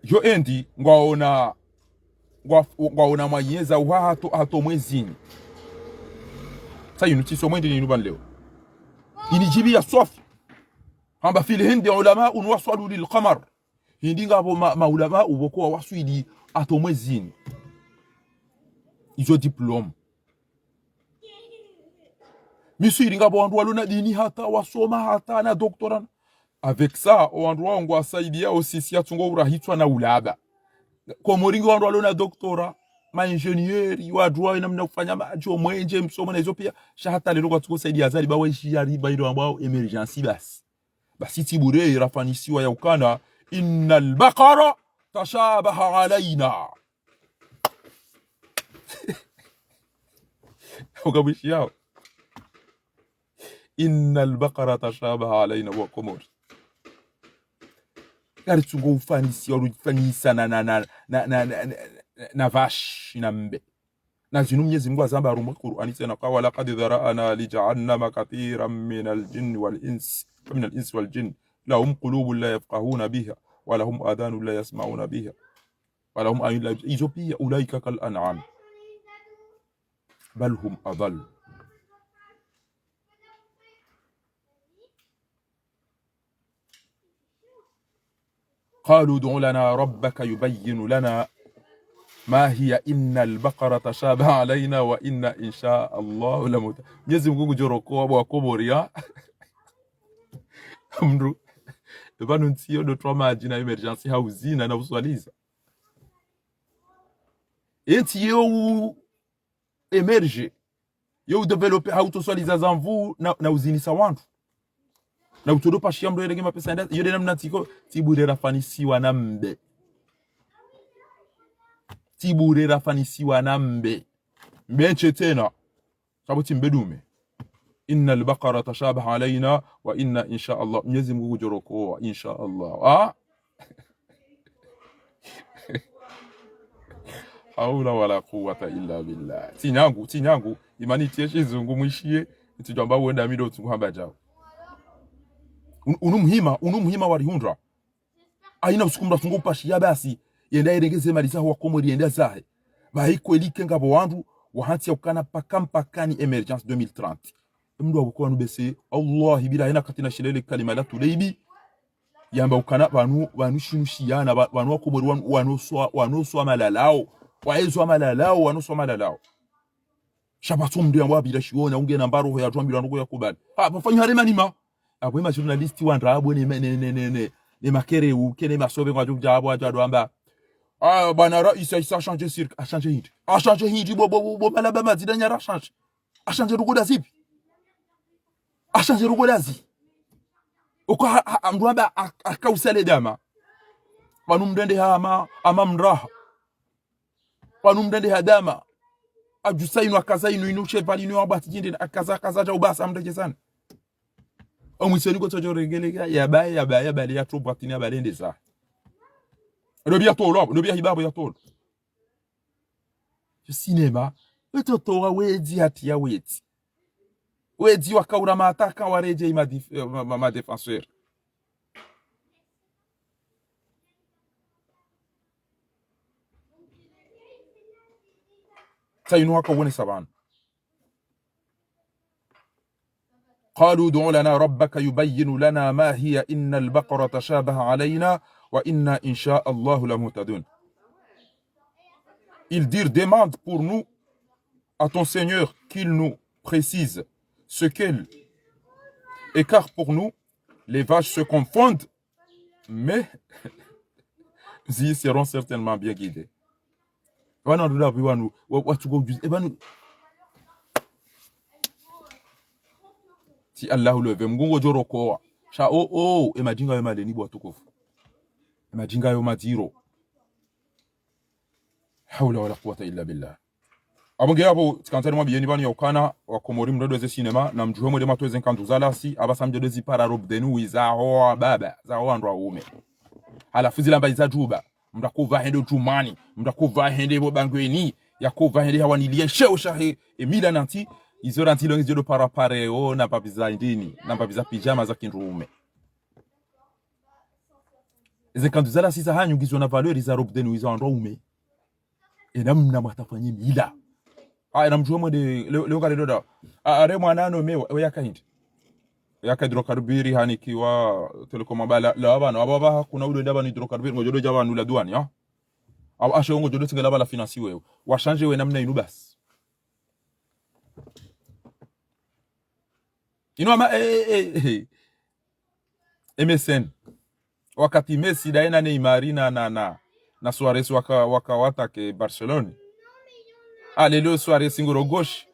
yo endi ngwaona mwanyeza wa hato mwezini sayinu tiso mwendi ni nuban leo inijibi ya sofi hamba fili hindi ulama unwaswalu lil qamar hindi ngabo maulama uboko waswidi hato mwezini izo diplome misiri ngabo wandu walona dini hata wasoma hata na doktorana. Avec ça, wandu wangu wasaidia osisi ya tungo urahitwa na ulaba. Kwa moringi wandu walona doktora, maingenieri, wadu ina mna kufanya majo mwenje msomo na hizo pia. Shahata lero kwa tuko saidia azali bawe shiyari baido ambao emergency basi. Basi tibure irafanisiwa ya ukana. Innal baqara tashabaha alaina. Ukabishi yao. Innal baqara tashabaha alaina wa komori. Gari tungo ufanisi au ufanisa na vashi na mbe. Na zinu Mwenyezi Mungu azamba rumu Qur'ani tena kwa wala qad dhara'ana li jahannama kathiran min al-jinn wal-ins wal jinn lahum qulubun la yafqahuna biha wa lahum adhanun la yasma'una biha wa lahum a'yun la yubsiruna ulaika kal an'am bal hum adall. قالوا ادع لنا ربك يبين لنا ما هي إن البقرة تشابه علينا وإن إن شاء الله لمتقون. Mwenyezi Mungu joroko abo akoboria mru banu ntio do trauma jina emergency hauzina na uswaliza enti yo emerge yo developer autoswaliza zanvu na uzini sawantu na utodo pa shiamdo yele gema pesa nda yode namna tiko tibure rafanisiwa nambe mbenche tena sababu timbedume innal baqara tashabaha alaina wa inna insha Allah. Mwenyezi Mungu joroko insha Allah haula wala quwwata illa billah. Tinyangu imani tieshe zungu mwishie tujamba wenda mido tunguhamba jao unumuhima warihundra aina usikumra tungu pashia basi yenda irengeze marisa wa komori yenda zahe bahiko elike ngabo wandu wahati ya ukana pakampakani emergence 2030 mdu wakuwa nubese Allah bila hina katina shilele kalima la tuleibi yamba ukana wanu shinushiyana wanu wakomori wanoswa malalao shabatu mdu yamba bila shiona unge nambaro ya tuambila ndugu ya kubali mafanyu harema nima abo ma journalist wandra abo ne makere ou kene masobe kwa juja abo ajado amba bana rais a changer cirque a changer hindi bo malaba mazidanya ra change a changer rugoda zipi a changer rugoda zi uko amramba akausale dama wanu mdende hama amamraha wanu mdende hadama ajusainu akazainu inushe palinu abati jinde akaza ja ubasa amdeje sana omwiseni ko tojo regelega yabaya bali ya trop batini abalende za robia tolo robia hibabo ya tolo je cinema wetotora wedi hati ya wedi wakaura mataka wareje ma défenseur tayinu wako woni saban. قالوا ادع لنا ربك يبين لنا ما هي إن البقرة تشابه علينا وإنا إن شاء الله لمهتدون. Ils dirent demande pour nous à ton Seigneur qu'il nous précise ce qu'elle est, car pour nous les vaches se confondent, mais ils seront certainement bien guidés. Si Allah uleve mgungo joroko sha imajinga yo maleni bwa tukufu imajinga yo madiro hawla wala quwwata illa billah. Abonge abo tikantani mwa biyeni bani yokana wa komori mredo ze cinema na mjuwe mwede matoeze nkanduzala si abasa mjedo zi para rob denu za hoa baba za hoa andwa ume hala fuzila mba iza juba mdakuva hende jumani mdakuva hende bobangweni yakuva hende hawanilie sheo shahe emila nanti izora nanti longi jodo para pareo na papiza indini na papiza pijama za kinruume eze nkanduzala si za hanyu gizo na valori za rob denu za andwa ume enamna matafanye mila na mjuwe mwede leo kare doda are mwanano mewa yakahindi yakahidrokarbiri hanikiwa telekomabala la abana ababa kuna udo ndaba ni hidrokarbiri ngojodo jaba nula duani ya au asho ngojodo tingala bala finance wewe washanje we namna inu basi ino ama MSN wakati Messi daina Neymar na Suarez waka ke Barcelona lelo Suarez ngoro gauche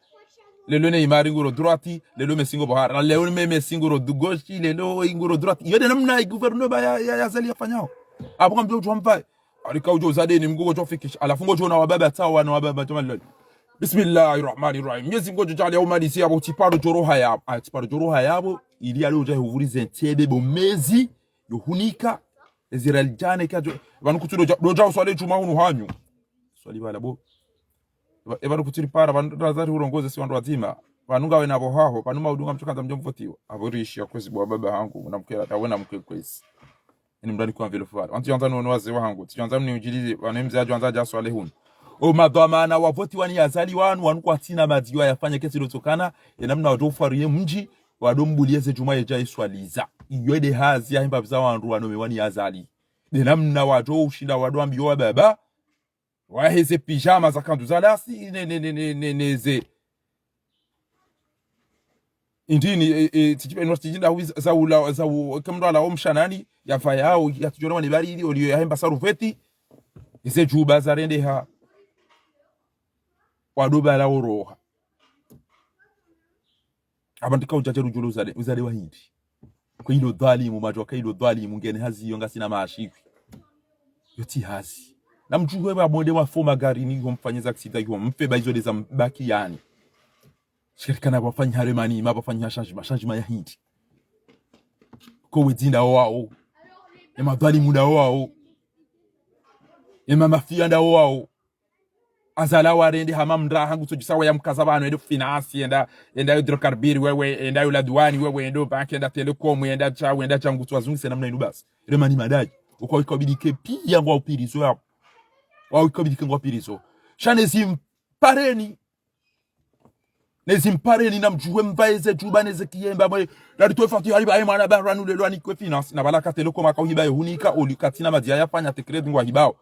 lelo Neymar ngoro droite lelo Messi ngoro bahara lelo Messi ngoro gauche lelo ngoro droite yode namna gouverneur ba ya zali yafanyao apo mbyo jompa alika ujo zade ni mgogo jofikisha alafu ngojo na wababa tawa na wababa tomallo bismillahirrahmanirrahim yezi ngojo jali au malisi abo tiparo joro hayabo ili ali uja huvurize ntebe bomezi yohunika Israel jane kajo banukutudo doja uswale chuma hunu hanyu swali bala bo eba kutiri para bandazari urongoze si wandu wazima vanunga we nabo haho panuma udunga mchukanza mjomvotiwa aborishi yakwezi bwa baba hangu unamkela tawena mkekwezi ni mdani kwa vile fuari wanti yanza nuno waze wangu tiyanza mni ujilizi wanemzi ajo wanza jaso wale hunu o madhamana wavoti wani yazali wanu kwa tina madiwa yafanya kesi lotokana enamna wadofarie mji wadombulieze juma yeja iswaliza iwede hazi ya himba biza wandu wanome wani yazali enamna wado ushinda wado ambiwa baba waheze pijama za kanduzala si neze indini tijipe nostijinda za kemdo ala omshanani ya fayao ya tujona wani bari ili oliyo ya hemba sarufeti ise juba za rende ha wadoba la oroha abantika ujajeru julu uzade wa hindi kwa hilo dhalimu majwa kwa hilo dhalimu ngene hazi yonga sina maashikwi yoti hazi na mjuwe wa mwende wa foma gari ni mfanyeza aksida yuwa mfe baizode za mbaki yani shirikana wafanya haremani mabafanya changement ya hindi kowe dinda wao ema dhalimu da wao ema mafia da wao azala warende hamamdra hangu sojisawa ya mkazabano endo finance enda hidrokarbiri wewe enda yula duani wewe endo banki enda telekom enda changu twazungu sena mna inubasi remani madaji uko ikabidike pia ngwa upirizo ya wao ikabidike ngwa upirizo shane zimpareni nezimpareni na mjuwe mvaeze juba nezekiyemba mwe raditoe fati haliba ayi mwana baranu lelo anikwe finance na balaka telekom akahiba hunika olikatina madia yafanya tekredi ngwa hibao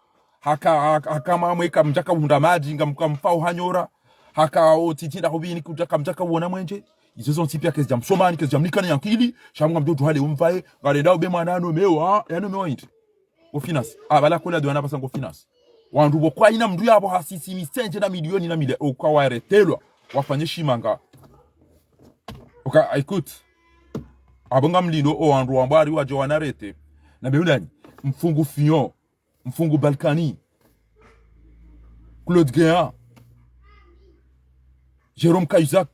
haka mamweka mjaka unda maji ngamfao hanyora haka otitinda hobini kujaka mjaka uona mwenje izo zonti pia kezi jamsomani kezi jamlikana yankili shamwa mjo duhale umvae ngalenda ube mwanano mewa yano mewa inti o finance abala kola duana pasa ngo finance wandu bokwa ina mndu yabo hasisi misenje na milioni na mile okwa waretelwa wafanye shimanga écoute abanga mlindo o wandu wambari wa jowanarete na beulani mfungu fion mfungu Balkani, Claude Guéant, Jérôme Cahuzac,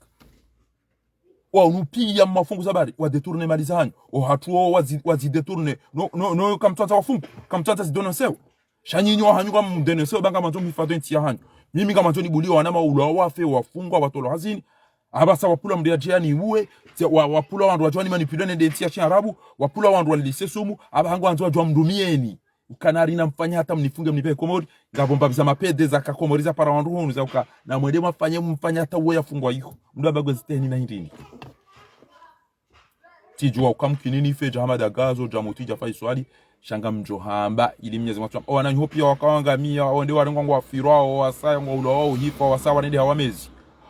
unupi ya mafungu zabari, wa detourne malizanyo, hatuo wazi detourne, no kamtuanza wafungu, kamtuanza zidonoseo, shanyinyo hanyuka mdeneseo, banga manzo mifado ntia hanyo, mimi kama manzo nibuli wanama ula wafe, wafungwa, watolo hazini, abasa wapula mdiajia ni uwe, wapula wandu wajua manipulene de ntia chi arabu, wapula wandu walise sumu, abahangu wanzu wajua mdumieni, ukanari na mfanya hata mnifunge mnipe komori ngabomba biza mapede za kakomoriza para wandu hunu za uka na mwende mfanya hata uwe yafungwa yiko mdu abagwe ziteni na hindini tijua ukamkinini fe jahamada gazo jamuti jafai swali shanga mjohamba ili mnyezi matuwa wananyuhopia wakawangamia wande warengwa wafirwa wasaya ulo wao hipa wasa wanende hawamezi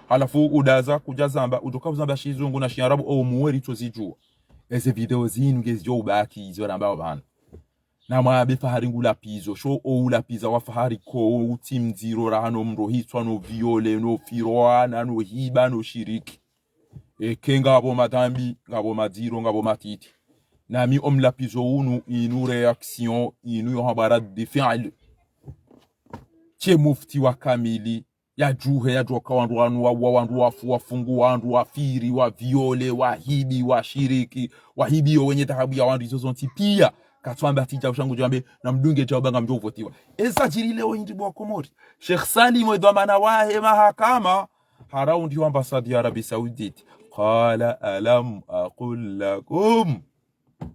halafu udaza kujazamba ujoka uzamba shizungu na shiarabu o muweri tozijua eze video zinu ngezio ubaki izo nambao bana na mwabe fahari ngula pizo sho o la piza wa fahari ko team zero rano mrohitswa no viole no firoana no hiba no shiriki kenga abo madambi ngabo madiro ngabo matiti nami la pizo unu inu reaction inu habara de fi'l che mufti wa kamili ya juhe ya joka wandu wafungu wandu wafiri wa viole wahibi wa shiriki wahibi wenye tahabu ya wandu izozonti pia katwamba tija ushangu jambe na mdunge jawabanga mjovotiwa esa jiri leo hindibu wa Komori Sheikh Salim edwamana wahe mahakama haraundi wa ambasadi ya Arabi Saudite qala alam aqul lakum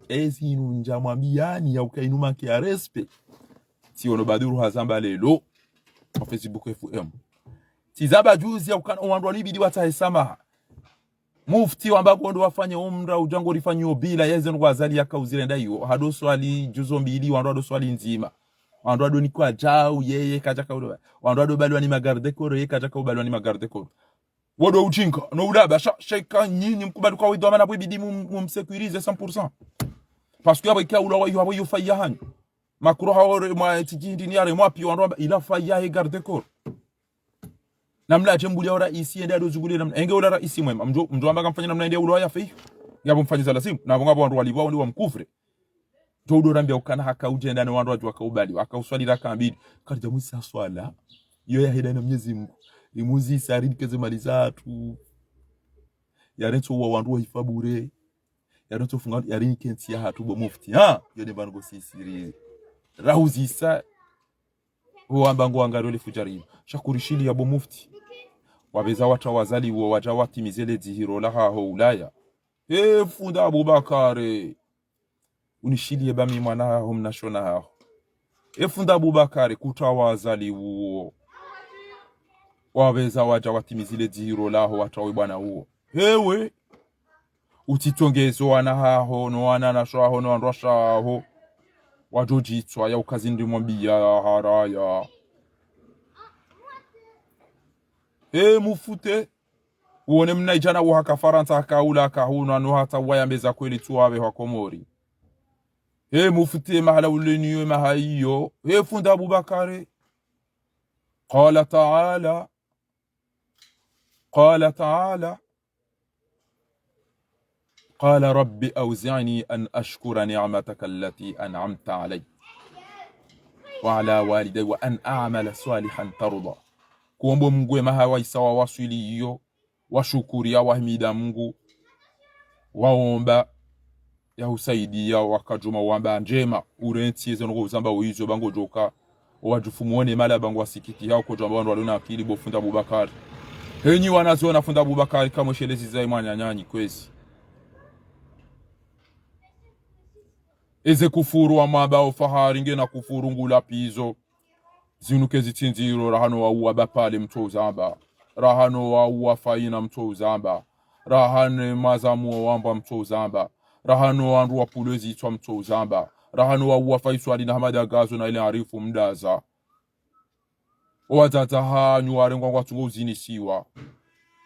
ezinu njamwambiani ya ukainuma kia respect siono baduru hazamba lelo kwa Facebook FM tizaba juzi ya ukana wandu walibidi watahesama mufti wambako ndo wafanye umra ujango rifanyo bila yeze ngo azali yakauzire ndayo hado swali juzo mbili wandu hado swali nzima wandu hado ni kwa jao yeye kajaka ulo wandu hado balwa ni magarde koro yeye kajaka ubalwa ni magarde koro wodo uchinka no udaba sheka nyinyi mkubali kwa wido amana bibidi mumsekurize 100% parce que abika ulo wayo wayo fayahan makro hawore mwa tijindi ni yare mwa pi wandu ila fayahe garde koro namla chembuli ya raisi ende adozugule namna enge ula raisi mwema mjo amba kamfanya namna ende ulo ya fei ngabo mfanyiza lasimu na ngabo wandu walibwa ndi wa mkufre to udo rambia ukana haka ujenda na wandu wajua kaubali akauswali raka mbili karija mwisa swala iyo ya heda na Mwenyezi Mungu imuzi saridi keze malizatu yarenso wa wandu wa ifabure yarenso funga yarini kenti ya hatu bo mufti yone bango sisiri rahuzisa huamba ngo angarole fujari shakurishili ya bo mufti wabeza watawazali wa wajawati mizele zihiro laha ulaya funda Abubakare unishilie bami mwana hao mnashona hao funda Abubakare kutawazali uo wabeza wajawati mizele zihiro laho watawe bwana uo hewe utitongezo wana hao no wana nashaho no andwashaho wajojitwa ya ukazindi mwambia haraya mufute uone mnaijana waka Faransa kaula kahuna no hata wayambeza kweli tuwawe wa Komori mufute mahala uleniwe mahaiyo funda Abubakare qala ta'ala قال رب أوزعني أن أشكر نعمتك التي أنعمت علي وعلى والدي وأن أعمل صالحا ترضى kuomba Mungu mahawa isawa waswili hiyo washukuria wahimida Mungu waomba ya usaidia wakajuma wamba njema urentize ngo uzamba uizo bango joka wajufumuone mala bango wasikiti hao ko jamba walona akili bo funda Abubakar henyi wanaziona funda Abubakar kama shelezi za imani nyanyi kwezi eze kufuru wa mabao fahari nge na kufuru ngula pizo zinuke zitinziro rahano wa uwa bapale mto uzamba rahano wa uwa faina mto uzamba rahane mazamu wa wamba mto uzamba rahano wa nruwa pulezi itwa mto uzamba rahano wa uwa faiswali na hamada gazo na ile arifu mdaza owa hanyu ware ngwa tungo uzini siwa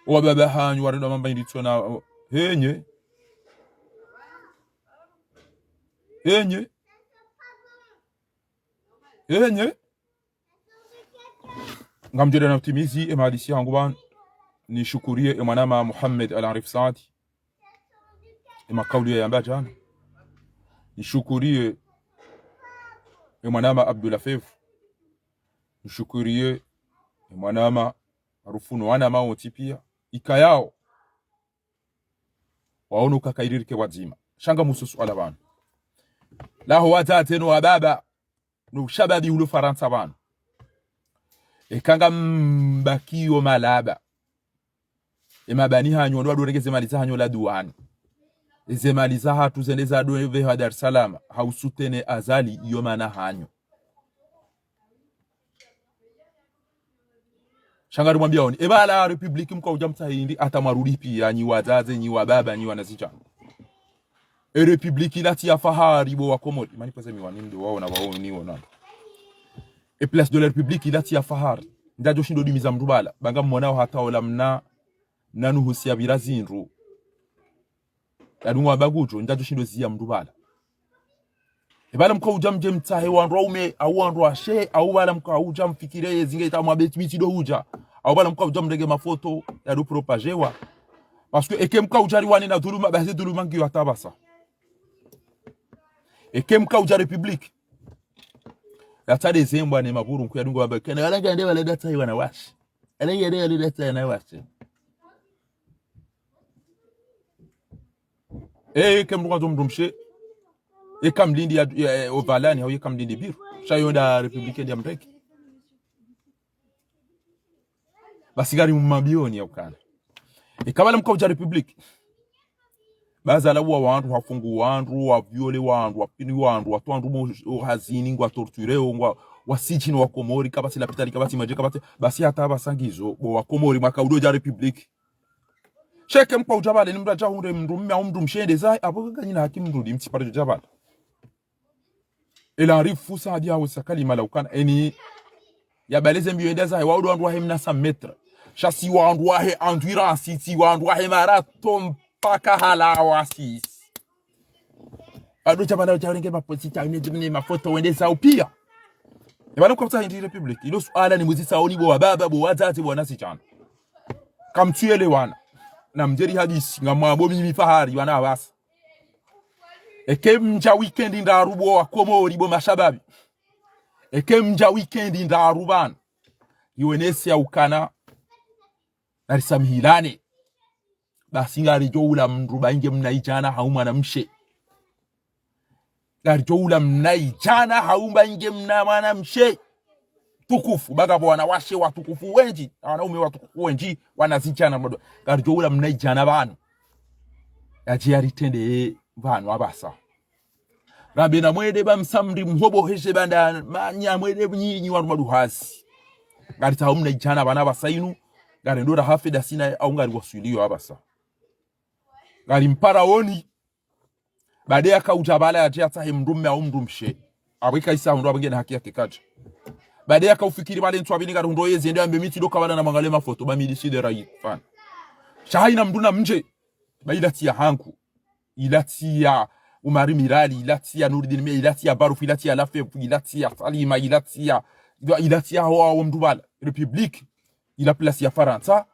owa baba hanyu ware na mamba inditwa na henye ngamjeda na timizi emadisi yangu ban ni shukurie mwanama Muhammad Al-Arif Saadi kauli ya yamba jana ni shukurie mwanama Abdul Afif ni shukurie mwanama Rufuno wana maoti pia ikayao waonu kakairirike wazima shanga mususu ala bana laho watate no ababa no shababi ulo Faransa bana kanga mbakio malaba mabani hanyo ndo adorengeze maliza hanyo la duani maliza hatu zeneza doeve wa Dar es Salaam hausutene azali iyo mana hanyo shangari mwambia oni ebala republiki mko ujamtahindi atamarudi pia nyi wazaze nyi wababa nyi wanazija republiki lati ya fahari bo wa Komori mani pesa miwani ndo wao na wao ni wona place de la republiki lati ya fahari ndajo shindo dimiza mrubala banga mwanao hata ola mna nanu husia birazinru yadungwa bagujo ndajo shindo zia mrubala ebala mko ujamje mtahe wa raume au wandu ashe au bala mko ujamfikire zingaita mwabeti mitido huja au bala mko ujamrege mafoto ya do propagewa parce que ekem ka ujari wani na dhuluma basi dhuluma ngiyo atabasa ekem ka ujari republique data de zembo ne maburu nku yadungo ba kana alanga ndewa le data yiwana washi alanga ndewa le data yana washi kem ruwa domdomshe kam lindi ya ovalani au kam lindi biru shayonda republicain ya mreki basigari mu mabioni ya ukana kabala mkauja republic bazala wandu hafungu wandu wa viole wandu wapini wandu watwandu hazini ngwa tortureo ngwa wasijini wa Komori kabasi lapitali kabasi maje kabasi basi hata basangizo bo wa Komori makaudoja republic sheke mkauja bale ni mraja hunde mrumme au mndu mshende zai abo ganyina hakimu mrudi mtipare jabal ila arifu sadia wasakali malaukana eni ya baleze mbiwenda zai waudo wandu wahemna sa metre chasi wandu wahe endurance ti wandu wahe marathon paka halawa sis ado chabana charinge maposi chaine mafoto wende sa upia ebana kwa hindi republic ilo swala ni muzi saoni bo baba bo wazati bo nasi chana kamtuele wana na mjeri hadisi ngamabo mimi fahari wana abasa ekemja weekend ndarubo wa Komori bo mashababi ekemja weekend ndarubana iwenesi ya ukana narisamhilane basi ngari joula mruba inge mnaijana hauma na mshe ngari joula mnaijana hauma inge mna mshe tukufu bagabo wanawashe watukufu wengi wanaume watukufu wengi wanazichana mdo ngari joula mnaijana banu yaji yaritende banu abasa rabe na mwede bamsamri mhobo heshe banda manya mwede nyinyi wanu maduhasi ngari ta mnaijana bana basainu ngari ndora hafida sina au ngari wasuilio abasa ngari mparaoni baadaye akaujabala ya jata mndume au mndumshe abika isa ndo abenge na haki yake kaje baadaye akaufikiri bale ntwa bini ngari ndo yezi ndio ambe miti doka bana na mangale mafoto ba midisi de rai fan shahaina mnduna mje bailati ya hanku ilati ya Umari Mirali ilati ya Nuruddin me ilati ya Barufu ilati ya Lafef ilati ya Salima ilati ya wa mndubala republique ila place ya Faransa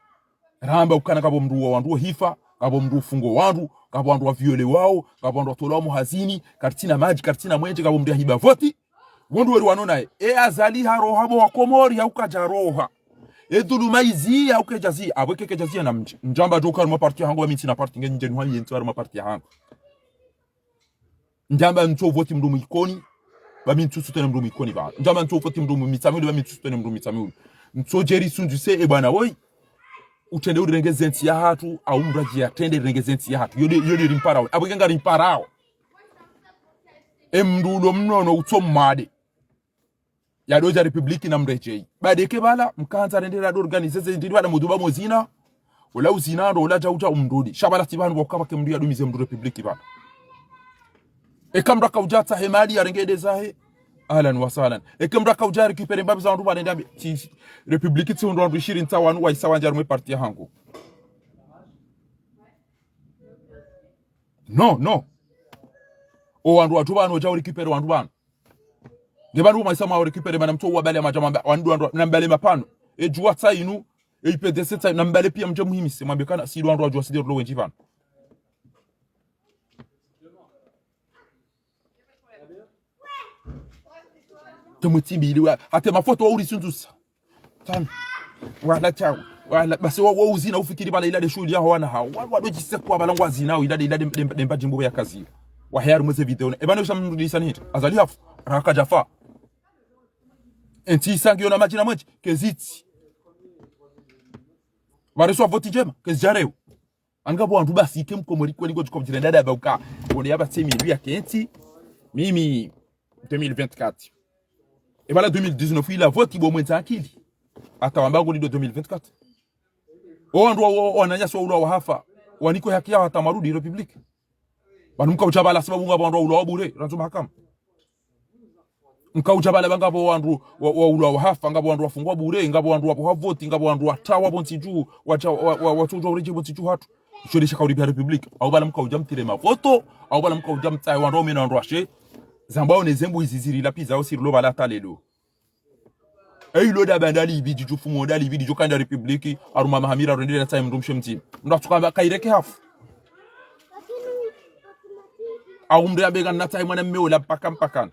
ramba ukana kabo mndu wandu hifa kabo mndu fungo wandu kabo wandu wa viole wao kabo wandu tola mu hazini kartina maji kartina mwenje kabo mndu hiba voti wandu wali wanona azali haro habo wa Komori haukaja roha edulu maizi haukejazi abweke jazi na njamba joka mu parti hangu miti na parti ngenje nwa yentu mu parti hangu njamba nto voti mndu mikoni ba mintu sutene mndu mikoni ba njamba nto voti mndu mitamulu ba mintu sutene mndu mitamulu nto jeri sunjuse bwana woi utende urengezenti ya hatu au mraji ya tende urengezenti ya hatu yodi rimparao abwenga rimparao mndulo mnono utomade ya doja republiki na mrejei badeke bala mkanza rendera do organize ndiri bana muduba mozina wala uzina ndo wala jauta umndudi shabala tibanu bokaba ke mndu ya dumize mndu republiki bala kamra kaujata hemali ya rengede zahe ahlan wa sahlan kamra kaujari kipere mbabi za ndu bana ndambi republiki ti ndo ndishiri ntawanu wa isawanjar mwe parti hangu no o wandu watu bana ojauri kipere wandu bana ngebandu maisama wa récupérer madame to wabale majama wandu nambale mapano juwa tainu ipedese tainu nambale pia mje muhimu se mabekana si wandu wajua sidir lo wenji bana tumutibili hata mafoto wa uri sundusa tan wala chao wala basi wa uzina ufikiri bala ila de shuli yao wana hao wado jisekwa balangwa zinao ila de mbaji mbobe ya kazi wa hayaru mweze video ebana ushamrudisha nini azali hafu raka jafa enti sangi ona majina mwenji keziti bareso voti jema kezjareo angabo wandu basi ikem Komori kweli ngo jikobjira ndada bauka wone yaba temi ya kenti mimi 2024 ebala 2019 ila voti bo mwenza akili atawamba ngo 2024 wandu wananya so ulo wa hafa waniko haki yao atamarudi republique banumka uchabala sababu ngabo wandu ulo wabure ranzo mahakama nkaujabala bangabo wandu wa ulo wa hafa ngabo wandu wafungwa bure ngabo wandu wa voti ngabo wandu watawa bontiju watu ureje bontiju hatu chodesha kauri ya republique au bala mkaujamtire mafoto au bala mkaujamtai wandu mena wandu washe zambao nezembu iziziri lapiza au sirlo bala talelo lo da bandali biji jufu modali bidi jokanda republique aruma mahamira rendera time ndumshe mti ndatuka kaireke hafu au mde abega na time mwana mmeo la pakam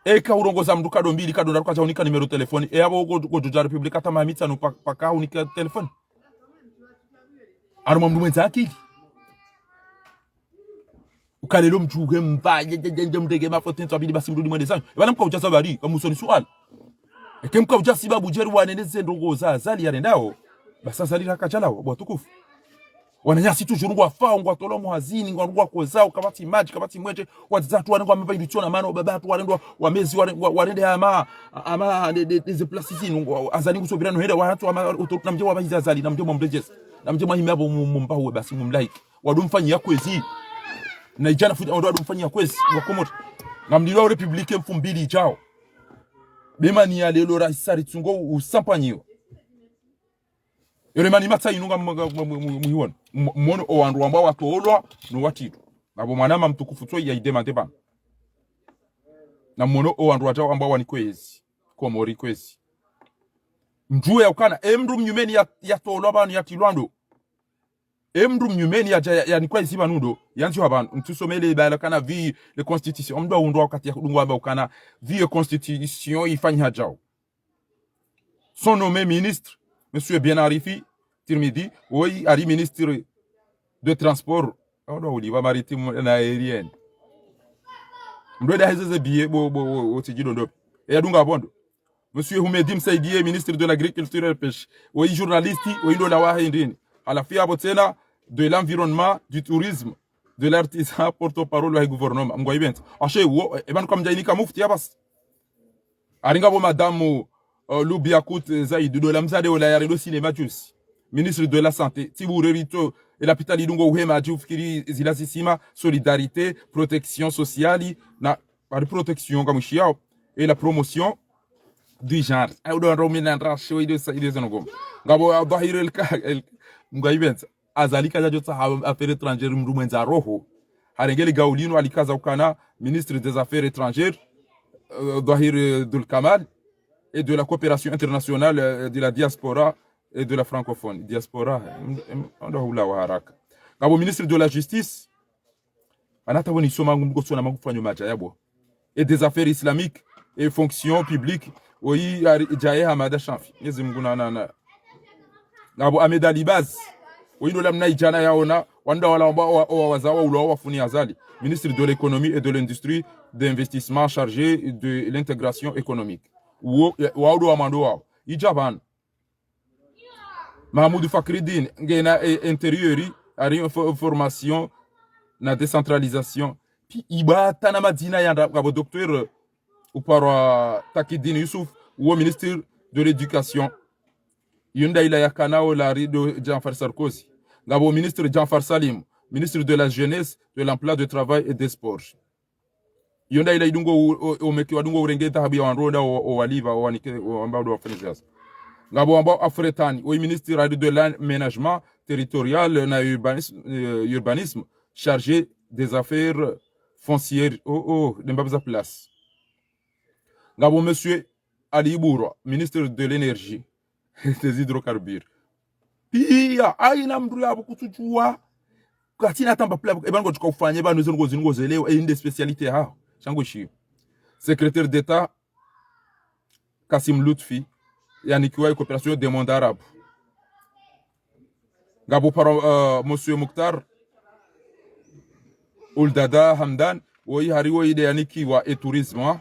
eka urongoza mndu kado mbili kado ndaruka chaunika numero telefoni abo go joja republika tama mitsa no paka unika telefoni aruma mndu mwenza akili ukalelo mchuge mbaje mdege mafotenzo abili basi mrudi mwende zanyu bana mko ujaza bali kamusoni swali ekemka ujasi babu jeru waneneze ndongoza zali yarendao basa zali rakachala bwatukufu wananyasi tu juru wafa ngwa tolo muhazini ngwa kozao kabati maji kabati mweche wazatu wanengwa mbayidichona mano babatu walendwa wamezi walende ama des places azali kusobirano heda watu na mje wabahiza zali na mje mwamrejeza na mje mwahimabo mumbawe basi mumlaiki wadumfanyia kwezi na ijana futi wadumfanyia kwezi wakomoto ngamdilo wa republike mfumbili ijao bema ni alelo raisari tsungo usampanyiwa yore mani matsa inunga muhiwona mmono owandu ambao watolwa no watitu nabo mwanama mtukufu to ya idema teba na mmono owandu watao ambao wanikwezi komori kwezi mjue ya ukana emru mnyumeni ya tolwa banu ya tilwando emru mnyumeni ya nikwezi banudo yanzi abantu ntusomele bala kana vi le constitution mdo undwa wakati ya kudungwa ambao kana vi constitution ifanya jao son nommé ministre Monsieur Bien-Arifi Tirmidhi, oui, ari ministre de transport, on va maritime et aérien. Mdoda hezeze biye bo tijido ndo. E adunga bondo. Monsieur Humedim Saidie, ministre de l'agriculture et de la pêche. Oui, journaliste, oui, ndo na wahe ndini. Alafia botena de l'environnement, du tourisme, de l'artisan, porte-parole du gouvernement. Mgwa ibent. Ache wo, eban comme jainika mufti yabas. Aringa bo madame Loubiakout Zaïd de l'Amzade ou la Yaredo Cinéma Jus, ministre de la Santé, Tibourerito et la Pitalidungo Ouhema Djoufkiri Zilasissima, solidarité, protection sociale, na protection Gamushia et la promotion du genre. Audon Rominan Racho et de Zanogom. Gabo Abahir el Mgaibent, Azalika Jota Affaires étrangères Mrumenza Roho, Harengeli Gaulino Alikaza Ukana, ministre des Affaires étrangères, Dahir Dul Kamal, et de la coopération internationale de la diaspora et de la francophonie. Diaspora, on doit la waraka. Kabo ministre de la Justice, anata woni soma ngumgoso na magufanyo majayabo. Et des affaires islamiques et fonctions publiques, oui, Jaye Hamada Shamfi. Yezi mguna na. Kabo Ahmed Alibaz, oui, no lamna ijana yaona, wanda wala wazawa ulo wafuni azali. Ministre de l'économie et de l'industrie d'investissement chargé de l'intégration économique. Waudo amando wao ijaban Mahmoud Fakridin ngena intérieur ari formation na décentralisation pi ibata na madina ya ngabo docteur upara Takidin Yusuf ou ministre de l'éducation yunda ila yakana o la rido Jean-Far Sarkozy ngabo ministre Jean-Far Salim ministre de la jeunesse de l'emploi de travail et des sports yonda ila idungo omeki wadungo urengeta habi ya wanroda o waliva o wanike ambao wa fenezas ngabo ambao afretani o ministre de l'aménagement territorial na urbanisme chargé des affaires foncières de Mbabza place ngabo monsieur Ali Bouro ministre de l'énergie des hydrocarbures pia aina mndu yabo kutujua katina tamba pla ebango tukufanye banu zongo zelewa inde spécialité ha Changushi. Secrétaire d'État Kassim Lutfi, Yannikiwa coopération des mondes arabes. Gabo par Monsieur Mouktar Ouldada Hamdan, oui, Hariwo ide Yannikiwa et tourisme.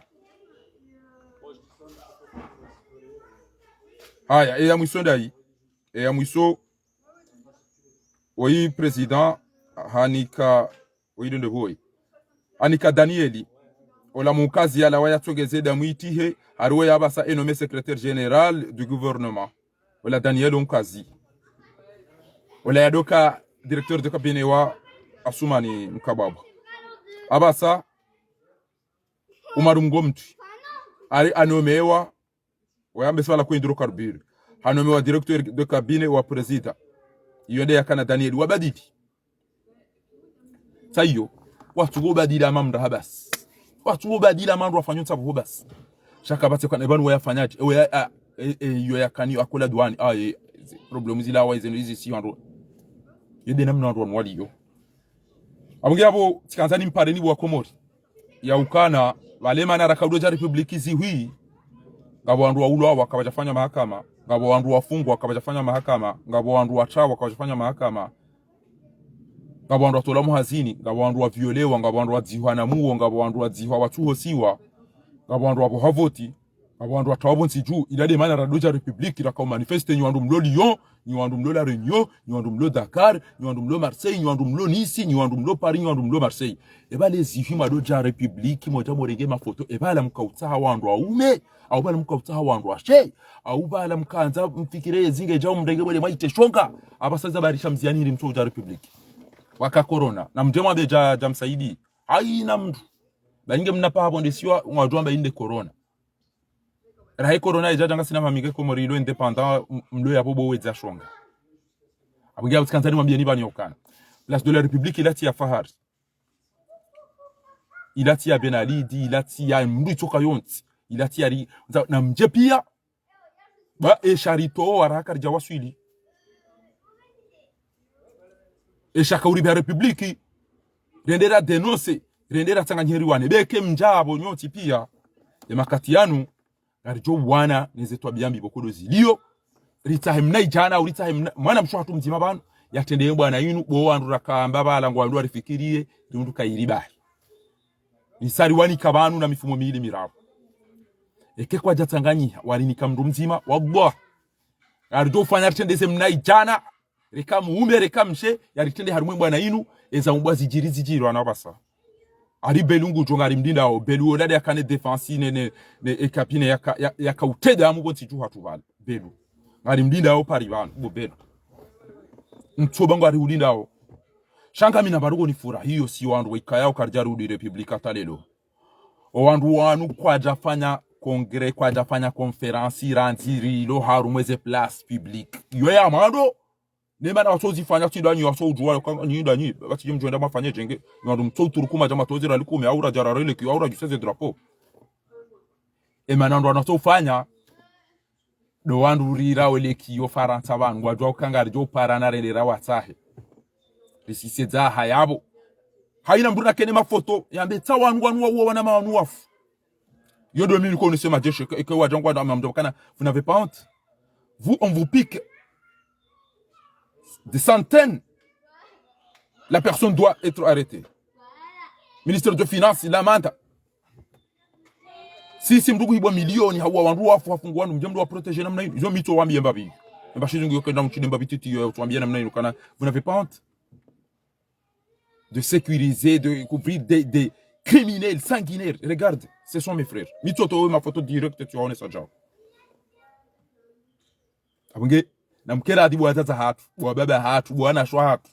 Aya, et Yamuso Daï, et Yamuso, oui, président Hanika, oui, de Voy. Hanika Danieli. Ola mukazi ya la waya togeze da muitihe arwe ya basa est nommé secrétaire général du gouvernement. Ola Daniel Onkazi. Ola yadoka directeur de cabinet wa Asumani Mkababu. Abasa Umaru Ngomti. Ari anomewa wayambe swala kwa hydrocarbures. Anomewa directeur de cabinet wa président. Yonde yakana Daniel wabaditi. Sayo watu go badila mamda habas. Watu badila mandu wafanyo sababu basi shaka bati kwa nebanu wayafanyaje yo yakani akola douane problème zila wa izenu izi si wandu yede namna wandu wali yo abungi abo tikanzani mpare ni bwa komori ya ukana wale mana rakaudoja republiki ziwi ngabo wandu wa ulo wakabajafanya mahakama, ngabo wandu wafungwa wakabajafanya mahakama, ngabo wandu wachawa wakabajafanya mahakama, ngabo wandu watolamu hazini, ngabo wandu wa violewa, ngabo wandu wadzihwa na muo, ngabo wandu wadzihwa watuho siwa, ngabo wandu wabohavoti, ngabo wandu watawabu nsiju ilade mana radoja republiki rakau manifeste nyu wandu mlo Lyon, nyu wandu mlo La Réunion, nyu wandu mlo Dakar, nyu wandu mlo Marseille, nyu wandu mlo Nice, nyu wandu mlo Paris, nyu wandu mlo Marseille. Eba lezi hima doja republiki moja morege mafoto eba la mkautaha wandu wa ume au bala mkautaha wandu wa she au bala mkanza mfikire zinge jao mrege wale maite shonga abasaza barisha mziani hili mtu uja republiki waka corona na mjema beja jamsaidi haina mtu balinge mnapa hapo ndesiwa mwadwamba inde corona rahe corona ijajanga sina mamige komorilo independant mlo ya bobo weza shonga abugia utikanzani mwambieni bani yokana place de la république ilati ya fahari ilati ya Ben Ali di ilati ya mndu toka yonti ilati ya na mje pia ba e sharito waraka rija waswili e shakauri ba republiki rendera denonce rendera tanganyeri wane beke mjabo nyoti pia e makati yanu ngarijo wana nezetwa byambi bokodo zilio ritahimna ijana uritahimna mwana mshwatu mzima bana yatendeye bwana yinu bo wandu rakamba bala ngwandu arifikirie ndundu kairiba nisari wani kabanu na mifumo miili mirabo eke kwa jatanganyi wali nikamdu mzima wagwa arijo fanya tendeze mnai jana reka muume reka mshe yaritende harumwe bwana inu eza mbwazi jiri anabasa ari belungu jonga ari mdinda o belu odade yakane defensi ne ekapine ya kauteda mu bonti juha tubala belu ari mdinda o pari banu bo belu mtsobango ari udinda o shanga mina barugo ni fura hiyo si wandu wikaya ukarjaru di republika talelo o wandu wanu kwa jafanya kongre kwa jafanya konferansi ranziri lo harumweze place publique yo ya mando nema na wasozi fanya tindo nyi waso ujwa kwa nyi ndanyi bati jimjo nda mafanye jenge ngandu mtso kuma jama tozi ra likumi aura jararele ki aura juseze drapeau e manando anaso fanya do wandu rira wele ki yo faransa bantu wajwa ukangari jo parana rendera watsahe risise za hayabo haina mbuna kene mafoto yambe tsawangu wanwa wana manu wafu yo 2000 ko ne ma jeshe que wajangwa da mamdo kana vous n'avez pas honte vous on vous pique des centaines la personne doit être arrêtée ministre de finance la manda si mdugu hibwa milioni hawa wandu wafu wafungwa mjamdo wa protéger namna hiyo mito wambie mbabi mbashizungu yokenda mchinde mbabi titi yo tuambie namna hiyo kana vous n'avez pas honte de sécuriser, de couvrir des criminels sanguinaires. Regarde, ce sont mes frères. Mitoto ma photo directe tu vois ça déjà. Abunge na mkera adi bwazaza hatu, bwababa hatu, bwana shwa hatu.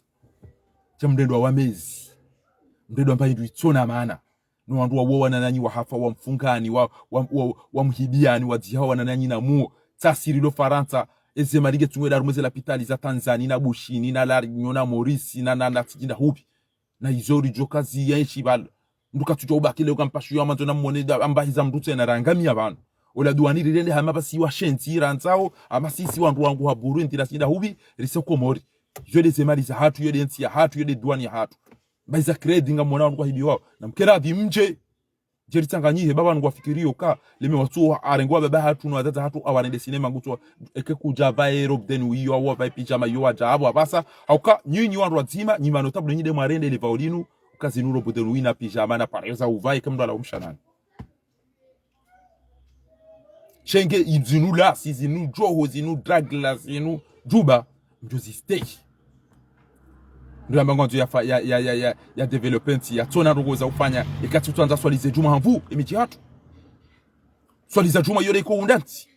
Chamdendo wa mezi. Mdendo ambaye ndio itsona maana. No wandu wa wana nanyi wa hafa wa mfungani wa mhibiani wa diha wana nanyi na muo. Tasiri lo Faransa eze marige tungwe darumeze la pitali za Tanzania na Bushini na la nyona Morisi na tijinda hubi. Na izori jokazi yenshi bal nduka tujoba kile ukampashu ya manzo na moneda ambahiza mdutse na rangamia abantu ola duani rirende hama basi wa shenzi ranzao ama sisi wandu wangu wa Burundi la sinda hubi rise komori yode zemali za hatu yode nti ya hatu yode duani ya hatu baiza credit ngamona wangu hibi wao na mkera di mje jeri tanganyihe baba wangu wafikirio ka leme watu arengwa baba hatu no wazaza hatu awarende sinema ngutu eke kuja vaero den wiyo wa vai pijama yo ajabu abasa hauka nyinyi wandu wazima nyima notable nyide marende le vaolinu kazinuro bodelu ina pijama na pareza uvai kama ndo ala umshanani chenge izinu la sizinu joho zinu drag la zinu juba njozi stay ndio ambango ndio ya development ya tona rogoza ufanya ikati tuanza swalize juma hamvu imiji hatu swaliza juma yore ko undanti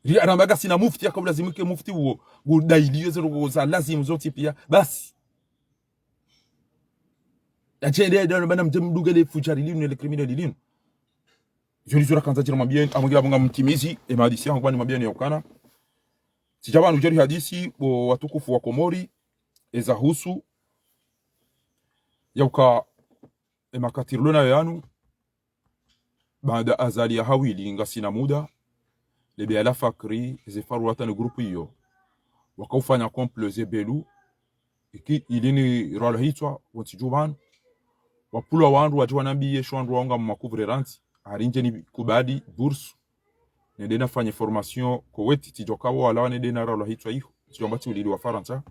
ria rambaga sina mufti akabla zimike mufti huo gudailiyo rogoza lazima zote pia basi ajende ndio bana mdugele fujari linu le criminel linu joni zura kanza jira mabien amongira bonga mtimizi e madisi yangu bani mabien yokana sijabanu jeri hadisi bo watukufu wa Komori eza husu yauka emakatirlona yanu baada azali ya hawili ngasina muda lebe ala fakri zefaru hata ni grupu hiyo wakaufanya komple zebelu iki ilini rala hitwa watijuban wapulwa wandu wajua nambiye shwandu waunga mmakuvre ranti harinje ni kubadi bursu nedena fanye formation ko weti tijokawo wala nedena ralo hitwa hiyo sio ulili wa Faransa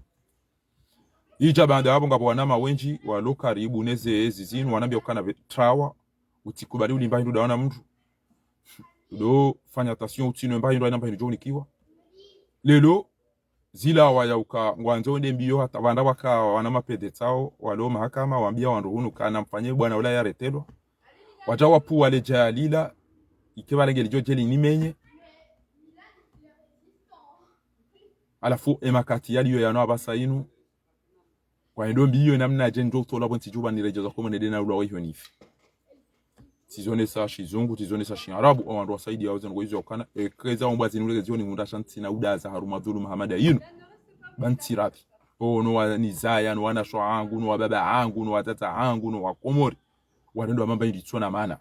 ija banda hapo ngabo wanama wenji walo karibu neze zizinu wanambia ukana trawa utikubali ulimba hindu dawana mtu do fanya attention utino mba hindu namba hindu nikiwa lelo zila wayauka ngwanzo ndembiyo hata banda waka wanama pede tao walo mahakama waambia wandu hunu kana mfanye bwana ula yaretelwa wajawa pu wale jalila ikibale ngelijo jeli nimenye alafu emakati yaliyo yano abasainu kwa ndo mbiyo namna jendo tola bonti juba ni rejezo ko mene dena ulwa hiyo nifi tizone sa shizungu tizone sa sharabu au ndo wasaidi yao ngo hizo kana ekeza ombazi ni ulegezo ni munda shanti na udaza haruma dhulu muhamada yinu banti rabi no wanizaya no wana shwa angu no baba angu no watata angu no wakomori wanendo wa mamba nditsona maana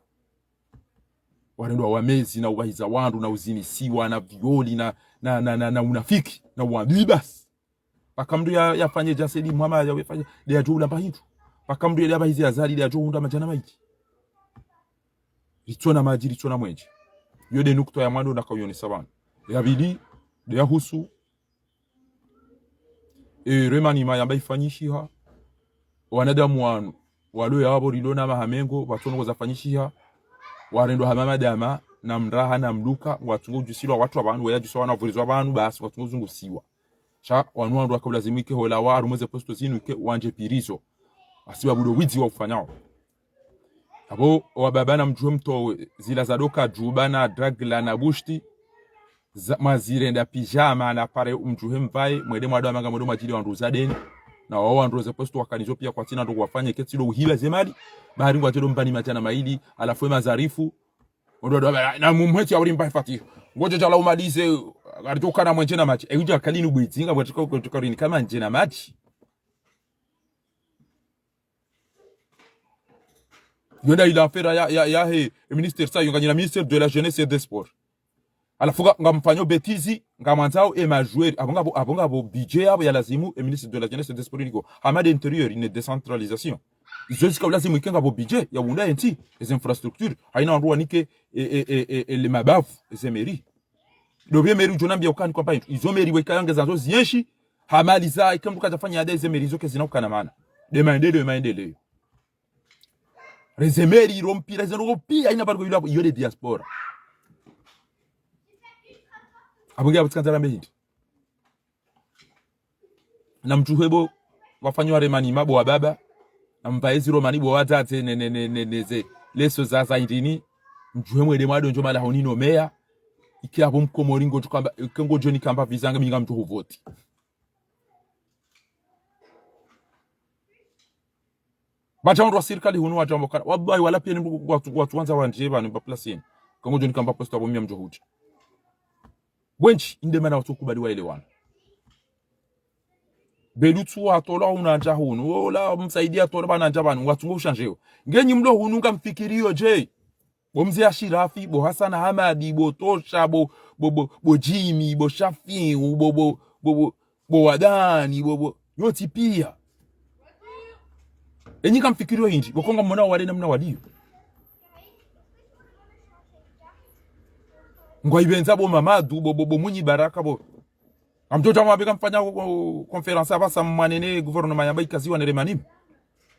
wanendo wa mezi na ubahiza wandu na uzini siwa na violi na unafiki na wabibas pakamdu yafanye jasedi mama yafanye ya jula bahindu pakamdu ya bahizi azali ya junda majana maiki ritsona maji ritsona mwenje yode nukto ya mwando nakayoni sabana yabidi ya husu remani yamba ifanyishiha wanadamu wanu walo yabo rilona mahamengo watono zafanyishiha warendo hamama dama na mraha na mluka watungo jusilo watu abantu yajuso wana vurizwa abantu basi watungo zungusiwa cha wanwandu akabulazimike hola wa rumeze posto zinu ke wanje pirizo asiba budo wizi wa ufanyao abo wababana mjumto zila zadoka jubana dragla na bushti mazirenda pijama na pare umjuhe mvae mwede mwado amanga mwodo majili wandu zadeni na wao wandu ze posto wakanizo pia kwa tina ndo wafanye ketilo uhila zemali bahari ngwa tedo mbani machana maili alafu mazarifu ndo na mumheti awuri mbai fati ngoje jala umalize alitoka na mwenje na machi euje akalini ubwizinga bwatiko kutoka rini kama nje na machi yonda ila affaire ya he ministre sa yonganyina ministre de la jeunesse et des sports alafuka ngamfanyo betizi ngamanzao e majouer abonga bo budget abo ya lazimu e ministre de la jeunesse et des sports niko amade intérieur une décentralisation zoska lazimu ikenga bo budget ya bunda enti les infrastructures haina ndwa nike le mabafu les mairies dobye mairie jonambia ukani kwa paint izo mairie wekanga zo zienshi hamaliza ikambuka zafanya ade ze mairie zoke zinakana maana demande rezemeri rompira zenopia ina barko yula yode diaspora abunge abutskanzara mehindi na mtuhebo wafanywa remani mabo wa baba na mpaezi romani bo watate neze leso za indini mjuhemwe de mwado njoma la honino mea iki abo mkomoringo tukamba kengo joni kamba vizanga minga mtu voti bachaundwa serikali hunu wajambo kana wallahi wala pia ni watu wanza wanje bana baplasini kengo joni kamba posta bomia mjohuti wenchi indemana watu kubaliwa ile wana belutu atola unanja hunu ola msaidia tola bana njabana watungo ushanjeo ngenyi mlo hunu ngamfikirio je bomzia Shirafi bo Hassan Hamadi bo Tosha bo Jimmy bo Shafi bo Wadani bo yoti pia enyi kamfikirio hindi bokonga mwana wale namna waliyo ngwa ibenza bo Mamadu bo Munyi Baraka bo amtoto mwabika mfanya conference abasa mwanene gouvernement yamba ikaziwa neremanimu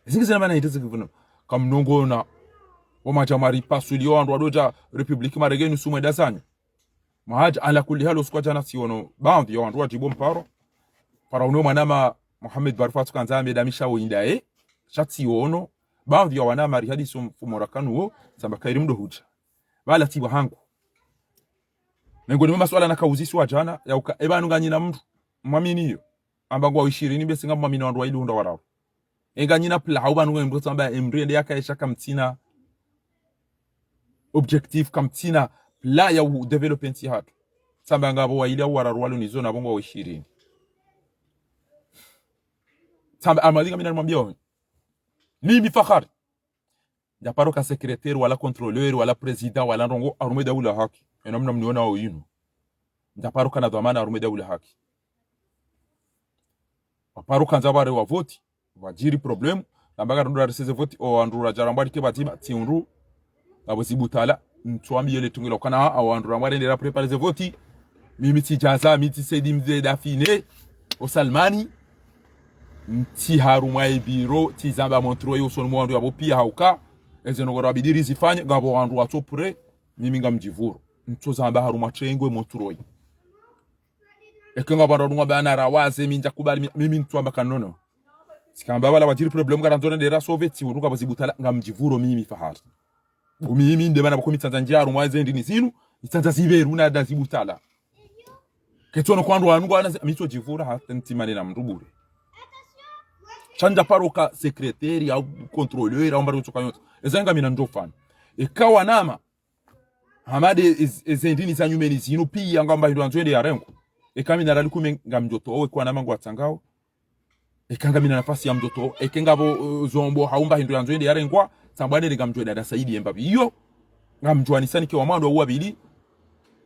zingize na bana iteze gouvernement kamnongo na wamacha mari pasulio ando adoja republique maregenu sumwe dasanyo mahaja ala kulli halo skwa jana siono bandi yo ando ajibo mparo para uno manama Mohamed Barfatu kanzambe damisha windae shati ono bandi yo wana mari hadi sumfumorakanu samba kairimdo huja bala tibo hangu Nengo ni maswala na kauzisi wa jana ya ebanu nganyina mtu mwamini hiyo ambangwa 20 besinga mwamini wandu wa ilunda warao enganyina pla hauba nungo mboto amba emrende yakaisha kamtina objectif kamtina pla ya development hatu samba ngabo wa ile wararo walo nizo na bongo wa 20 samba amalinga mina mwambia mimi Fakhari japaro ka secrétaire wala contrôleur wala président wala ndongo arume daula haki enamna mniona wao yinu ndaparuka na dhamana arume daula haki waparuka nzabare wa voti wajiri problem ambaga ndura reseze voti o andura jarambari ke batima tiunru abo zibutala ntwambi yele tungilo kana a andura mware ndera prepare ze voti mimi tijaza miti sedi mze dafine o Salmani nti harumwa ebiro tizamba montroi uson mwandu yabo pia hauka ezenogora bidiri zifanye ngabo wandu watopure mimi ngamjivuru ntozamba harumwa trengwe montroi ekenga bararumwa bana rawaze minja kubali mimi ntwamba kanono sikamba wala wajiri problem garanzone ndera soveti uruka bazibutala ngamjivuro mimi fahari mimi ndebana bakomi Tanzania harumwa zendini zinu itanza ziberu na dazibutala ketono kwandu wangu ana mito jivura hata ntimane na mrubure chanja paroka secrétaire au contrôleur au mbaro tsokanyoto ezanga mina ndofana ekawa nama hamade ezendini zanyumeni zinu pia ngamba ndo anzwende yarenko ekamina rali kume ngamjoto owe kwa nama ngwatsangao ekanga mina nafasi ya mjoto ekengabo zombo haumba ndo anzwende yarenkwa sambane ngamjweda da Saidi Embabi iyo ngamjwani sani ke wamando uwabili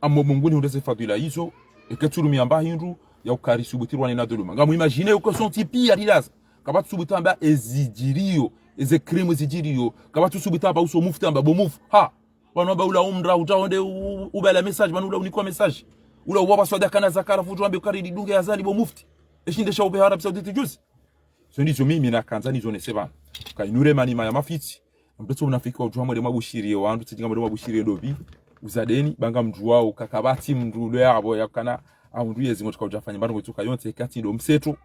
ammo munguni ndese fadila hizo eketuru miamba hindu ya ukari subutirwa na doluma ngamu imagine uko sonti pia rilaza kabatu subutamba ezijirio eze crime ezijirio kabatu subutamba uso muftamba bo muf ha wanoba ula umra utaonde ubala message manula unikwa message ula ubaba swada kana zakara futuambe ukari didunge azali bo mufti eshinde shaube Arab Saudite juzi so ndizo mimi na kanzani zone seba kainure mani maya mafiti mbeto unafika ujwa de mabushirie wandu tijinga de mabushirie dobi uzadeni banga mjua ukakabati mndulo yabo yakana au nduye zingo tukajafanya bando wetuka yonte kati ndo mseto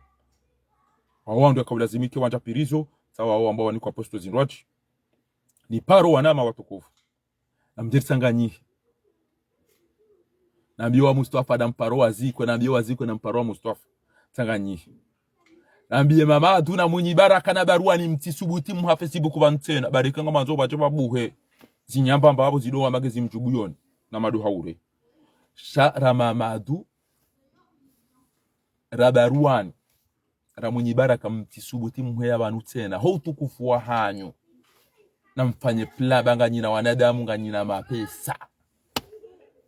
wao ndio kaulazimike wanja pirizo sawa wao ambao wani kwa posto zinroji ni paro wanama watukufu na mjerisanganyi na mbiwa Mustafa da mparo waziko na mbiwa waziko na mparo wa Mustafa sanganyi na mbiye mama aduna munyi baraka na barua ni mtisubuti muhafesi buku bantena barika ngoma nzo baje babuhe zinyamba mbabo zido amagezi mjubuyoni na madu haure sha ramamadu rabaruani ramunyi baraka mtisubuti muhe abantu tena ho tukufu wa hanyu na mfanye plaba nganyina wanadamu nganyina mapesa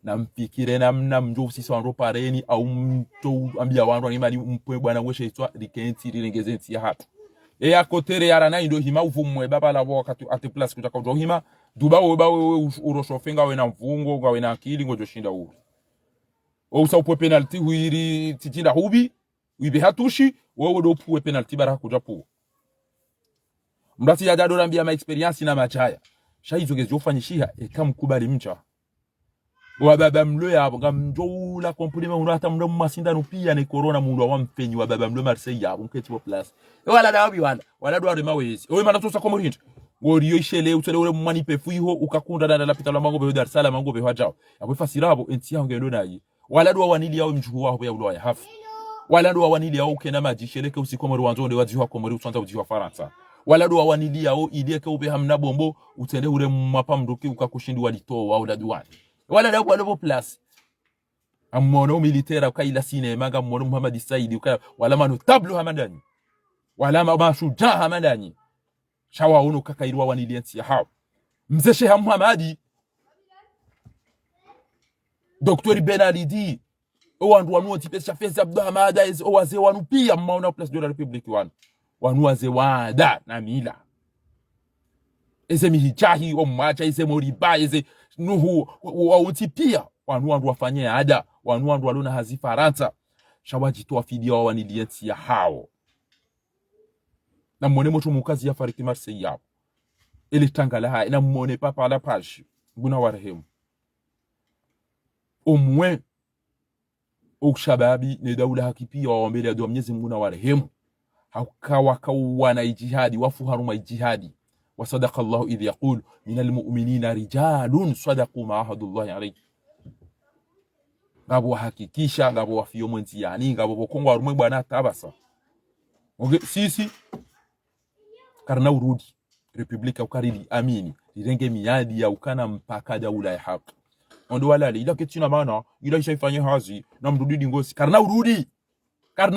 na mpikire namna mjo sisi wanro pareni au mto ambia wanro ngimali mpwe bwana weshe itwa rikenti rilengezenti ya hatu ya kotere yara na ndo hima uvumwe baba la wakati ate plus kutaka ndo hima duba we urosofenga we na mvungo ngawe na akili ngojo shinda uru o usa upo penalty huiri titinda hubi wibe hatushi wewe ndo puwe penalty bara kuja pu mrati ya dado rambia ma experience na machaya shaizo gezofanyishiha ekamkubali mcha wa baba mlo yabo ngamjola compliment unata mlo masindano pia ni corona mundu wa mfenyi wa baba mlo Marseille yabo nketi po place wala dawi wala dware mawezi owe mana tosa komorinto ngoriyo ishele utele ule manipe fuiho ukakunda danda lapita la mango be Dar es Salaam mango be hajao akwefasirabo enti yango ngendo nayi wala dwa wanili yao mjuhu wao ya ulo ya hafu wala dwa wanili yao kena majisheleke usikomori wanzonde wajiwa komori utsanza ujiwa Faransa wala dwa wanili yao ideke ube hamna bombo utende ule mapa mdoki ukakushindi walito wao dadwani wala da kwa place amono militaire ukaila sinema ngamono Muhammad Saidi ukala wala manu tablo hamadani wala mashujaa hamadani shawa uno kakairwa waniliensi ya hao mzee Sheikh Muhammadi Dr. Benalidi o wandu wanu tipesa Fez Abdulhamada o wazee wanu pia mmaona place de la République wanu wazee wada na mila eze mihijahi o mwacha eze moriba eze nuhu wauti pia wanu wafanye ada wanu walona hazi Faransa shawajitoa fidia waniliensi ya hao na mwone moto mukazi ya fariki Marseille yao ili tangala hai na mwone papa la page nguna warehemu umwe ukshababi ne daula hakipia waombele adu Mwenyezi Mungu na warehemu haukawa kawana ijihadi wafu haruma ijihadi وصدق الله إذ يقول من المؤمنين رجال صدقوا ما عهد الله عليه ngabo hakikisha ngabo wafio mwenzi yani ngabo bokongo arumwe bwana tabasa sisi karna urudi republika ukarili amini lirenge miadi ya ukana mpaka daula ya haki ndo wala ila ketina maana ila ishaifanya hazi na mrudi ngosi karna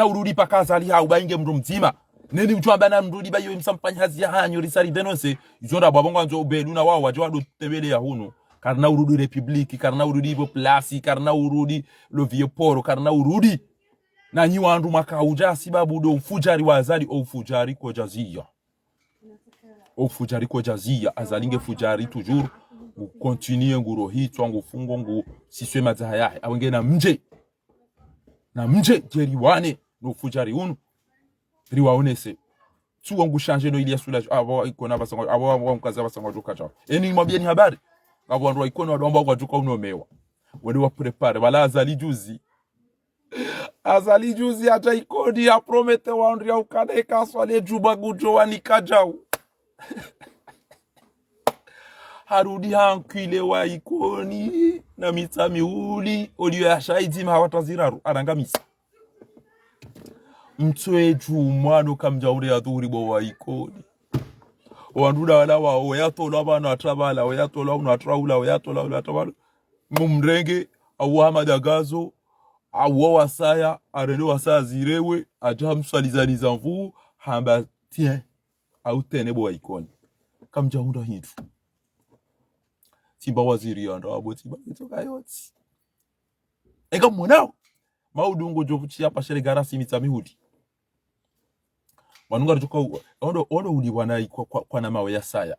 urudi paka azali ha ubainge mru mzima neni mchwamba na mrudi bayo msampanya hazi ya hanyo risari benonse izonda babonga nzo beluna wao wajwado tebele ya hunu karna urudi republiki karna urudi bo place karna urudi lo vieux port karna urudi na nyi wandu makauja sababu do ufujari wa azali au ufujari kwa jazia au fujari ko jazia azalinge fujari toujours ngu continue ngu rohitwa ngu fungo ngu siswe mazaha yahe awenge na mje jeri wane no fujari unu riwaonese tu ngu changer no ilia soulage abo ikona basango abo mkaza basango joka chao eni mwambie ni habari abo ndo ikona wadomba kwa joka unomewa wale wa prepare wala azali juzi acha ikodi ya promete waondria ukade kaswa le juba gujo wanikajao harudi hankile wa ikoni na mitami uli olio ya shaidi mahawataziraru arangamisa mtwe jumano kamjaure ya dhuhuri bo wa ikoni wanduda wala wa oyatola bana atrabala oyatola una atraula oyatola ula atrabala mumrenge awa madagazo awa wasaya arendo wasaya zirewe aja msalizaliza mvu hamba tien au tene bo wa ikoni kamjaunda hindu timba waziri yanda abo timba kitoka yoti ega mwanao maudungo jovuchi hapa shere garasi mitamihudi wanunga rujuka ondo uli wanai kwa na mawe ya saya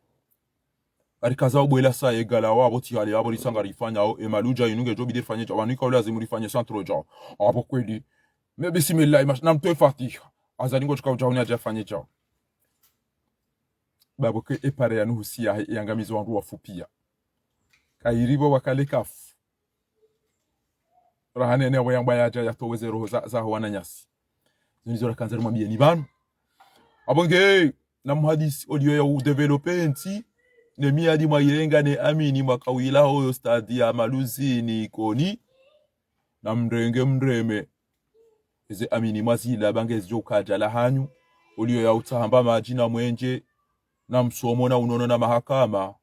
arikaza obwela saya egala wabo tiale abo lisanga rifanya o emaluja yinunge jobi dirfanye jo wanika ule azimu rifanye centro jo abo kweli me bismillah na mtoe fatiha azalingo chuka ujauni ajafanye jo babo ke epare ya nuhusia yangamizo wandu wafupia kairibo wakale kafu rahane ne wayamba yaja yatoweze roho za wana nyasi zinizora kanzari mwambie ni banu abonge na muhadisi audio ya udevelope nti ne miadi mairenga ne amini makawila hoyo stadi ya maluzi ni koni na mreme eze amini mazila bange joka jala hanyu audio ya utahamba majina mwenje na msomo na unono na mahakama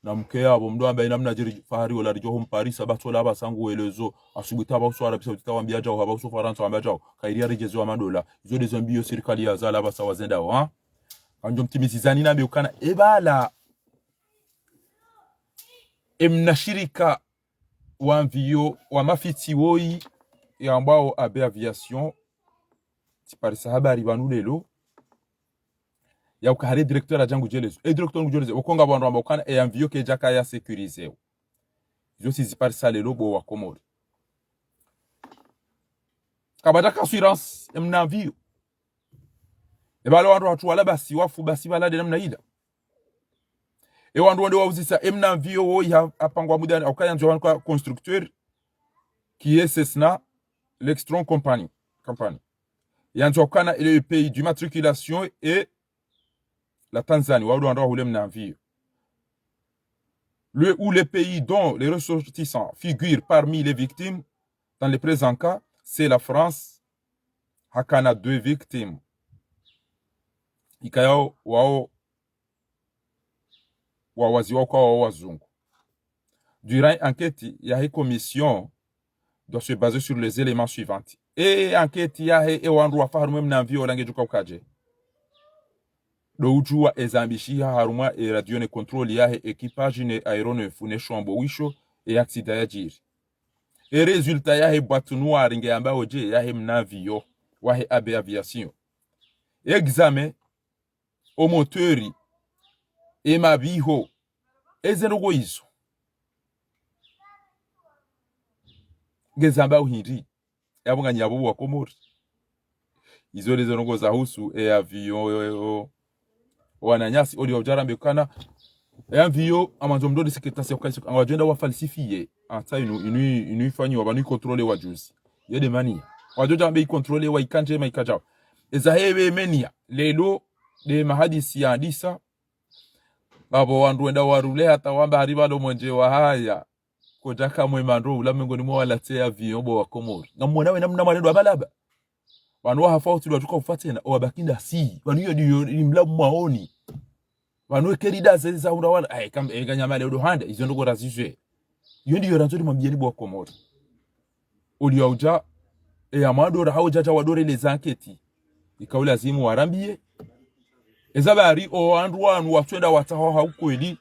na mke abo mdo ambaye namna jiri fahari wala rijo home Paris abatola abasangu elezo asubita abaswara bisa utawambia jao haba uso Faransa amba jao kairia rejezo amadola izo de zambio serikali ya zala basa wazenda wa kanjo mtimizizani na beukana ebala emnashirika wa mvio wa mafiti woi ya ambao abe aviation ti Paris habari banulelo ya ukahare directeur ajangu jelezo directeur ngujelezo okonga bandu amba ukana envio ke jaka ya sécuriser zo si par ça le lobo wa Komori kabata assurance emnavio balo wandu watu wala basi wafu basi bala de namna ida wandu wande wauzisa emnavio wo ya apangwa muda ukaya njo kwa constructeur qui est Cessna l'Extron compagnie yanzo ukana le pays d'immatriculation et la Tanzanie, où les pays dont les ressortissants figurent parmi les victimes, dans le présent cas, c'est la France, Hakana 2 victimes. Ikayao wao wawaziwa kwa wazungu. Durant enquête, il y a une commission doit se baser sur les éléments suivants. Et enquête, il y a une wandua faharu même na vio lange juka ukaje. Doujua ezambishia haruma e radio ne contrôle yahe équipage ne aéronef ne shombo wisho e accident ya jiri. E resultat yahe boîte noire nge amba oje yahe mnavio wahe abe aviation. Examen o moteur e mabiho ezenugo iso. Ngezamba uhindi yabunga nyabo wa Komori. Izo lezo za husu e avion wananyasi oli wajarambe kana envio amanzo mdodi sekretasi ya kaisi awajenda wa falsifie anta inu ifanyi wabanu kontrole wa juzi yede mania wajoja ambe kontrole wa ikanje maikajao ezahewe menia lelo de mahadisi ya hadisa babo wandu wenda warule hata wamba haribalo mwenje wa haya kojaka mwemandro ulamengo ni mwa latea viobo wa Komori na mwonawe namna manendo abalaba wanu hafauti watuka ufate na wabakinda si wanu hiyo ni mlabu maoni wanu kerida za unawala ai kam eganyama le dohande izo ndo razije iyo ndiyo ranzori mabiyeni bwa Komori uli auja amadora haujaja wadore les enquêtes ikaula azimu warambie ezabari o andu wanu watwenda wataho haukweli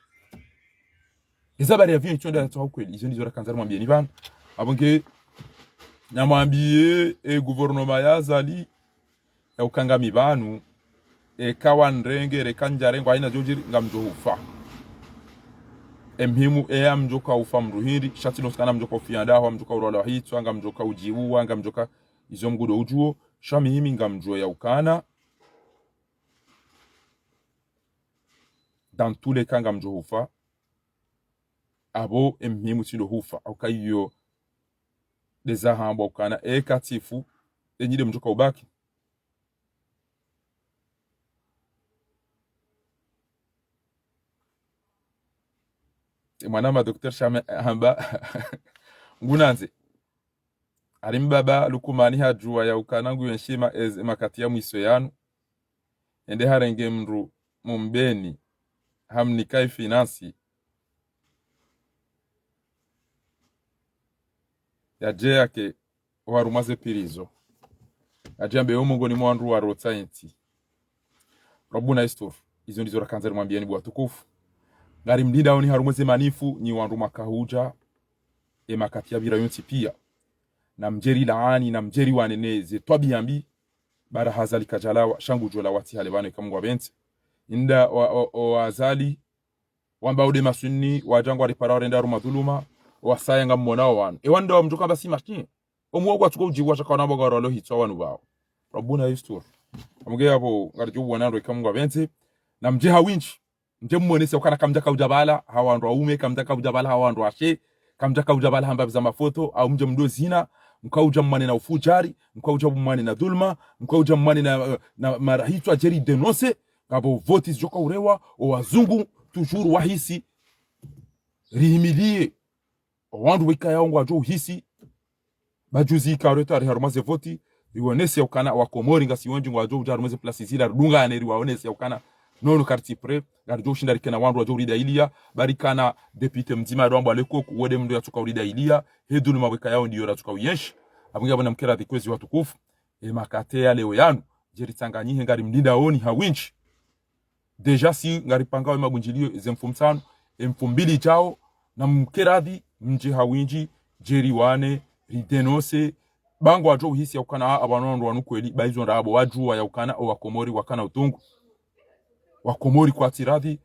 ezabari ya vyo twenda wataho kweli izo ndizo rakanzari mabiyeni bana abonge nyamwambie gouvernement ya zali ya ukangami banu kawa nrenge rekanja rengo aina jojiri ngamjo hufa emhimu mjoka ufa mruhiri shati no skana mjoka ufianda ho mjoka urala hitwa ngamjoka ujiwu ngamjoka izo mgudo ujuo shami himi ngamjo ya ukana dans tous les cas ngamjo hufa abo emhimu tindo hufa aukayo deza hamba ukana katifu enyide mjoka ubaki mwanama Dr. Shame hamba ngunanze arimbaba lukumani hajua ya ukanangu yenshima makati ya mwiso yanu ende harenge mru mumbeni hamnikai finansi yaje yake warumaze pirizo ajambe umungo ni mwandu wa rotainti Rabbuna istur izo ndizo rakanzari mwambieni bwa tukufu ngari mlinda oni harumweze manifu ni wandu makahuja makati ya bira yonti pia na mjeri laani na mjeri waneneze twabiambi bara hazali kajalawa shangu jola wati halebane kamngwa bente inda wazali wamba ude masunni wajangwa ripara renda rumadhuluma wasaya ngamona wanu wanda wamjuka basi mashini omwogo atuko ujiwa shakana bagaro lo hitwa wanu bao Rabbuna yistur amuge abo ngarjo wanando kamngwa bente na mjeha winchi nje mmonese ukana kamjaka ujabala hawandu aume kamjaka ujabala hawandu ashe kamjaka ujabala hamba za mafoto au mje mdozina mkauja mmane na ufujari mkauja mmane na dhulma mkauja mmane na marahitwa jeri denonse ngabo voti joka urewa o wazungu toujours wahisi rihimilie wandu wika yaongo ajo hisi bajuzi kareta harumaze voti iwonese ukana wa Komori ngasi wonji ngwajo ujarumaze place zila dunga aneri waonese ukana nono karti pre garjo shindari kena wandu wa jorida ilia barikana depute mzima rwambo aleko wode mndo ya tuka urida ilia hedulu maweka yao ndiyo ratuka uyesh abunga bana mkera dikwezi watukufu makate ya leo yanu jeri tanganyihe ngari mlinda oni hawinchi deja si ngari pangawe magunjilio zemfumtano mfumbili chao na mkeradi mje hawinji jeri wane ridenose bango wajo uhisi ya ukana abanondo wanukweli baizo rabo wajua ya ukana o wakomori wakana utungu Wakomori kwa tiradhi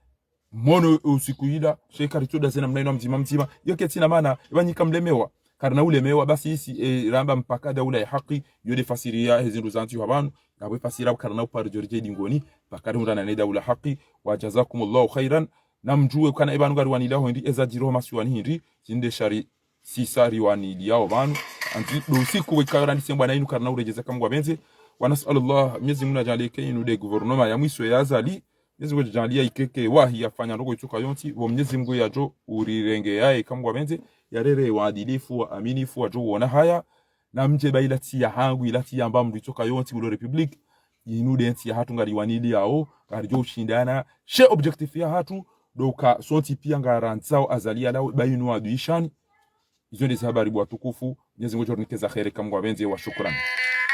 mono usikuida shekari tuda zena mnaino mzima yoke tina mana ibanyika mlemewa karna ulemewa basi isi ramba mpaka daula ya haki yode fasiria hezindu zanti habanu ngabwe fasira karna upari jorje dingoni bakari hundana ne daula haki wa jazakumullahu khairan namjue kana ibanu gari wanilaho ndi ezajiro masiwani hindi zinde shari sisari waniliao banu anti do siku wekara ndisemba na inu karna urejeza kamgwa benze wa nasallallahu miezi muna jaleke inu de gouvernement ya mwisho ya azali Mwenyezi Mungu jalia ikeke wahi yafanya ndogo ituka yonti wa Mwenyezi Mungu yajo urirenge yae kamgwa benze yarere waadilifu wa aminifu wajo wona haya na mje bailati ya hangu ilati ya mbamdu ituka yonti bulo republic yinude enti ya hatu ngari wanili yao ngari ushindana she objectif ya hatu doka sonti pia ngaranzao azalia lao bayinu aduishani izo ndizo habari bwa tukufu Mwenyezi Mungu jornikeza khairi kamgwa benze wa shukrani